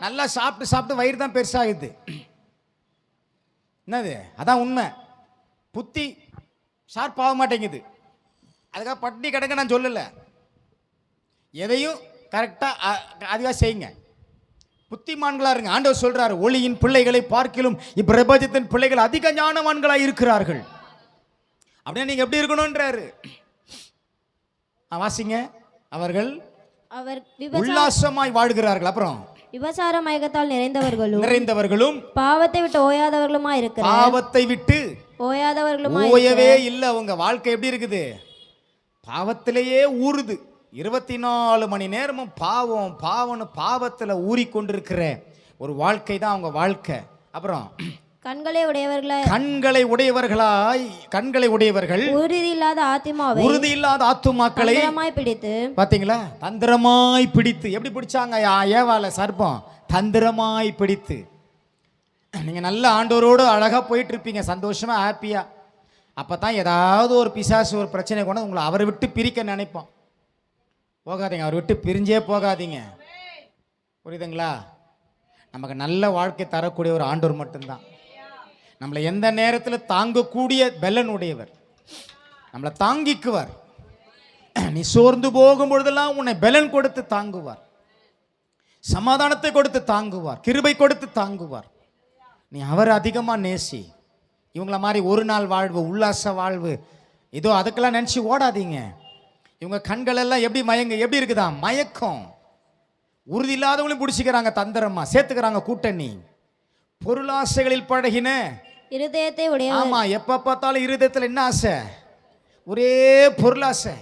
A: நல்லா சாப்பிட்டு சாப்பிட்டு வயிறு தான் பெருசாகுது. என்னது? அதான் உண்மை. புத்தி ஷார்ப் ஆக மாட்டேங்குது. அதுக்காக பட்டினி கிடக்க நான் சொல்லலை. எதையும் கரெக்டாக அதுவாக செய்யுங்க. புத்திமான்களாக இருங்க. ஆண்டவர் சொல்றாரு, ஒளியின் பிள்ளைகளை பார்க்கிலும் இப்பிரபஞ்சத்தின் பிள்ளைகள் அதிக ஞானவான்களாக இருக்கிறார்கள். அப்படின்னா நீங்க எப்படி இருக்கணும்ன்றாரு. வாசிங்க. அவர்கள் உல்லாசமாய் வாழ்கிறார்கள். அப்புறம்
B: விபசார மயக்கத்தால் நிறைந்தவர்களும்
A: பாவத்தை விட்டு
B: ஓயாதவர்களுமாய் இருக்கிறார்.
A: பாவத்தை விட்டு
B: ஓயாதவர்களுமாய்
A: ஓயவே இல்லை. அவங்க வாழ்க்கை எப்படி இருக்குது? பாவத்திலேயே ஊறுது. 24 மணி நேரமும் பாவம் பாவம்னு பாவத்தில் ஊறிக்கொண்டிருக்கிற ஒரு வாழ்க்கை தான் அவங்க வாழ்க்கை. அப்புறம் கண்களை உடையவர்கள் உறுதி இல்லாத ஆத்துமாக்களை
B: பிடித்து.
A: பாத்தீங்களா? தந்திரமாய் பிடித்து. எப்படி பிடிச்சாங்க? ஏவால சர்ப்பம் தந்திரமாய் பிடித்து. நீங்க நல்ல ஆண்டவரோடு அழகா போயிட்டு இருப்பீங்க, சந்தோஷமா ஹாப்பியா. அப்பதான் ஏதாவது ஒரு பிசாசு ஒரு பிரச்சனை கொண்டு உங்களை அவரை விட்டு பிரிக்க நினைப்போம். போகாதீங்க, அவரை விட்டு பிரிஞ்சே போகாதீங்க. புரியுதுங்களா? நமக்கு நல்ல வாழ்க்கை தரக்கூடிய ஒரு ஆண்டவர் மட்டும்தான். நம்மளை எந்த நேரத்தில் தாங்கக்கூடிய பெலன் உடையவர். நம்மளை தாங்கிக்குவார். நீ சோர்ந்து போகும் பொழுதெல்லாம் உன்னை பெலன் கொடுத்து தாங்குவார், சமாதானத்தை கொடுத்து தாங்குவார், கிருபை கொடுத்து தாங்குவார். நீ அவர் அதிகமாக நேசி. இவங்கள மாதிரி ஒரு நாள் வாழ்வு, உல்லாச வாழ்வு, ஏதோ அதுக்கெல்லாம் நினச்சி ஓடாதீங்க. இவங்க கண்கள் எல்லாம் எப்படி இருக்குதா? மயக்கம். உறுதி இல்லாதவங்களையும் பிடிச்சிக்கிறாங்க, தந்திரமா சேர்த்துக்கிறாங்க கூட்டணி. பொருளாசைகளில் பழகின
B: இருதயத்தை உடைய.
A: ஆமா, எப்ப பார்த்தாலும் இருதயத்தில் என்ன ஆசை? ஒரே பொருளாசை.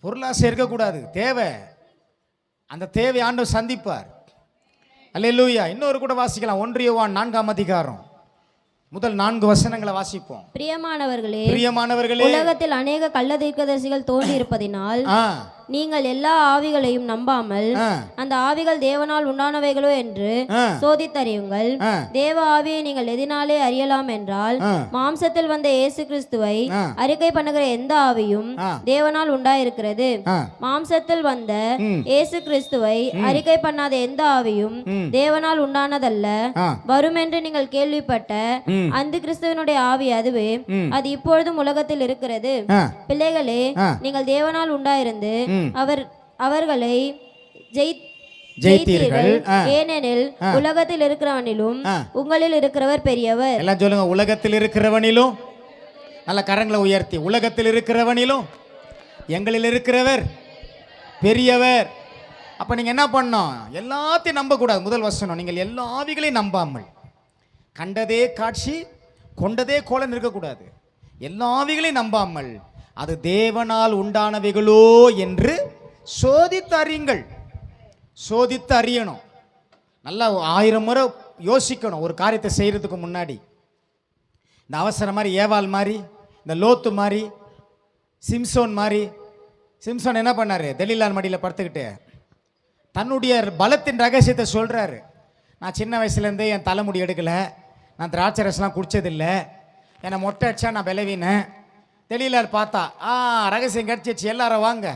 A: பொருளாசை இருக்கக்கூடாது. தேவை, அந்த தேவை ஆண்டவர் சந்திப்பார். அல்லேலூயா. இன்னொரு கூட வாசிக்கலாம். 1 யோவான் 4ஆம் அதிகாரம் முதல் 4 வசனங்களை வாசிப்போம்.
B: பிரியமானவர்களே, உலகத்தில் அநேக கள்ள தீர்க்கதரிசிகள் தோன்றி இருப்பதினால்
C: நீங்கள் எல்லா ஆவிகளையும் நம்பாமல் அந்த ஆவிகள் தேவனால் உண்டானவைகளோ என்று சோதித்தறியுங்கள். தேவ ஆவியை நீங்கள் எதினாலே அறியலாம் என்றால், மாம்சத்தில் வந்த இயேசு கிறிஸ்துவை அறிக்கை பண்ணுகிற எந்த ஆவியும் தேவனால் உண்டாயிருக்கிறது. மாம்சத்தில் வந்த இயேசு கிறிஸ்துவை அறிக்கை பண்ணாத எந்த ஆவியும் தேவனால் உண்டானதல்ல. வரும் என்று நீங்கள் கேள்விப்பட்ட அந்த கிறிஸ்துவனுடைய ஆவி அதுவே, அது இப்பொழுதும் உலகத்தில் இருக்கிறது. பிள்ளைகளே, நீங்கள் தேவனால் உண்டாயிருந்து அவர்களை ஜெயித்தீர்கள். ஏனெனில் உலகத்தில் இருக்கிறவனிலும் உங்களில் இருக்கிறவர் பெரியவர்.
B: எல்லாம் சொல்லுங்க, உலகத்தில் இருக்கிறவனிலும். நல்ல கரங்களை உயர்த்தி, உலகத்தில் இருக்கிறவனிலும் எங்களில் இருக்கிறவர் பெரியவர். அப்ப நீங்க என்ன பண்ணோம்? எல்லாத்தையும் நம்ப கூடாது. முதல் வசனம், நீங்கள் எல்லா ஆவிகளையும் நம்பாமல். கண்டதே காட்சி கொண்டதே கோலம் இருக்கக்கூடாது. எல்லா ஆவிகளையும் நம்பாமல் அது தேவனால் உண்டானவைகளோ என்று சோதித்து அறியுங்கள். சோதித்து அறியணும். நல்லா 1000 முறை யோசிக்கணும் ஒரு காரியத்தை செய்யறதுக்கு முன்னாடி. இந்த அவசரம் மாதிரி, ஏவாள் மாதிரி, இந்த லோத்து மாதிரி, சிம்சோன் மாதிரி. சிம்சோன் என்ன பண்ணாரு? தெலீலான் மடியில் படுத்துக்கிட்டு தன்னுடைய பலத்தின் ரகசியத்தை சொல்றாரு. நான் சின்ன வயசுலேருந்தே என் தலைமுடி எடுக்கலை, நான் திராட்சை ரசம்லாம் குடிச்சதில்லை, என்னை மொட்டை அடிச்சா நான் விளைவினேன். தெளிலார் பார்த்தா ரகசியம் கிடைச்சிச்சு, எல்லாரும் வாங்க.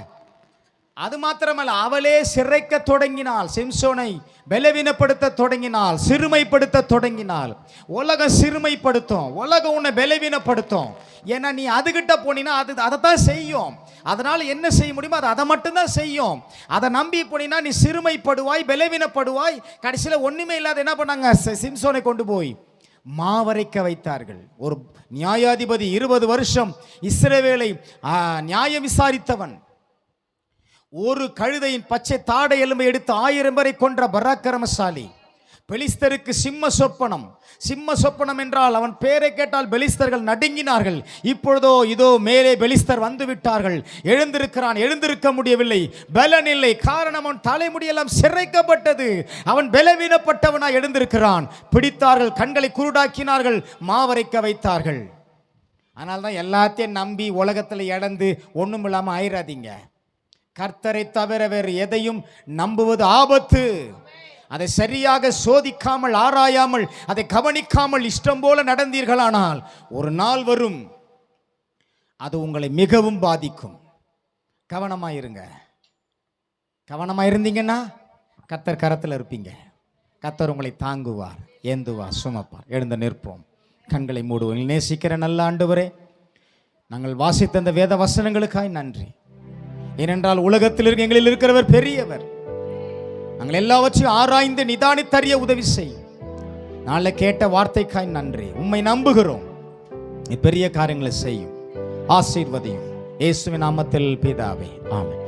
B: அது மாத்திரமல்ல, அவளே சிறைக்க தொடங்கினாள். சிம்சோனை பலவீனப்படுத்த தொடங்கினாள், சிறுமைப்படுத்த தொடங்கினாள். உலகம் சிறுமைப்படுத்தும், உலகம் உன்னை பலவீனப்படுத்தும். ஏன்னா நீ அதுகிட்ட போனீன்னா அதைத்தான் செய்யும். அதனால என்ன செய்ய முடியுமோ அதை மட்டும்தான் செய்யும். அதை நம்பி போனீங்கன்னா நீ சிறுமைப்படுவாய், பலவீனப்படுவாய். கடைசியில் ஒண்ணுமே இல்லாத என்ன பண்ணாங்க? சிம்சோனை கொண்டு போய் மாவரைக்க வைத்தார்கள். ஒரு நியாயாதிபதி 20 வருஷம் இஸ்ரவேலை நியாயம் விசாரித்தவன், ஒரு கழுதையின் பச்சை தாடை எலும்பை எடுத்து 1000 பேரை கொன்ற பராக்கிரமசாலி. பெலிஸ்தருக்கு சிம்ம சொப்பனம். சிம்ம சொப்பனம் என்றால் அவன் பேரை கேட்டால் பெலிஸ்தர்கள் நடுங்கினார்கள். இப்பொழுதோ இதோ மேலே பெலிஸ்தர் வந்து விட்டார்கள். எழுந்திருக்கிறான், எழுந்திருக்க முடியவில்லை, பலன் இல்லை. காரணம், அவன் தலைமுடியெல்லாம் சிறைக்கப்பட்டது. அவன் பலவீனப்பட்டவனாய் எழுந்திருக்கிறான். பிடித்தார்கள், கண்களை குருடாக்கினார்கள், மாவரைக்க வைத்தார்கள். அதனால தான் எல்லாத்தையும் நம்பி உலகத்தில் இழந்து ஒன்றும் இல்லாமல் ஆயிராதீங்க. கர்த்தரை தவிர வேறு எதையும் நம்புவது ஆபத்து. அதை சரியாக சோதிக்காமல், ஆராயாமல், அதை கவனிக்காமல் இஷ்டம் போல நடந்தீர்களானால் ஒரு நாள் வரும், அது உங்களை மிகவும் பாதிக்கும். கவனமாயிருங்க. கவனமாயிருந்தீங்கன்னா கர்த்தர் கரத்தில் இருப்பீங்க. கர்த்தர் உங்களை தாங்குவார், ஏந்துவார், சுமப்பார். எழுந்து நிற்போம், கண்களை மூடுவோம். நேசிக்கிற நல்ல ஆண்டவரே, நாங்கள் வாசித்த அந்த வேத வசனங்களுக்காய் நன்றி. ஏனென்றால் உலகத்தில் இருக்க எங்களில் இருக்கிறவர் பெரியவர். நாங்கள் எல்லாவற்றையும் ஆராய்ந்து நிதானித்தறிய உதவி செய்யும். நாளை கேட்ட வார்த்தைக்காய் நன்றி. உம்மை நம்புகிறோம், பெரிய காரியங்களை செய்யும். ஆசீர்வதியும். இயேசுவின் நாமத்தில் பிதாவே, ஆமென்.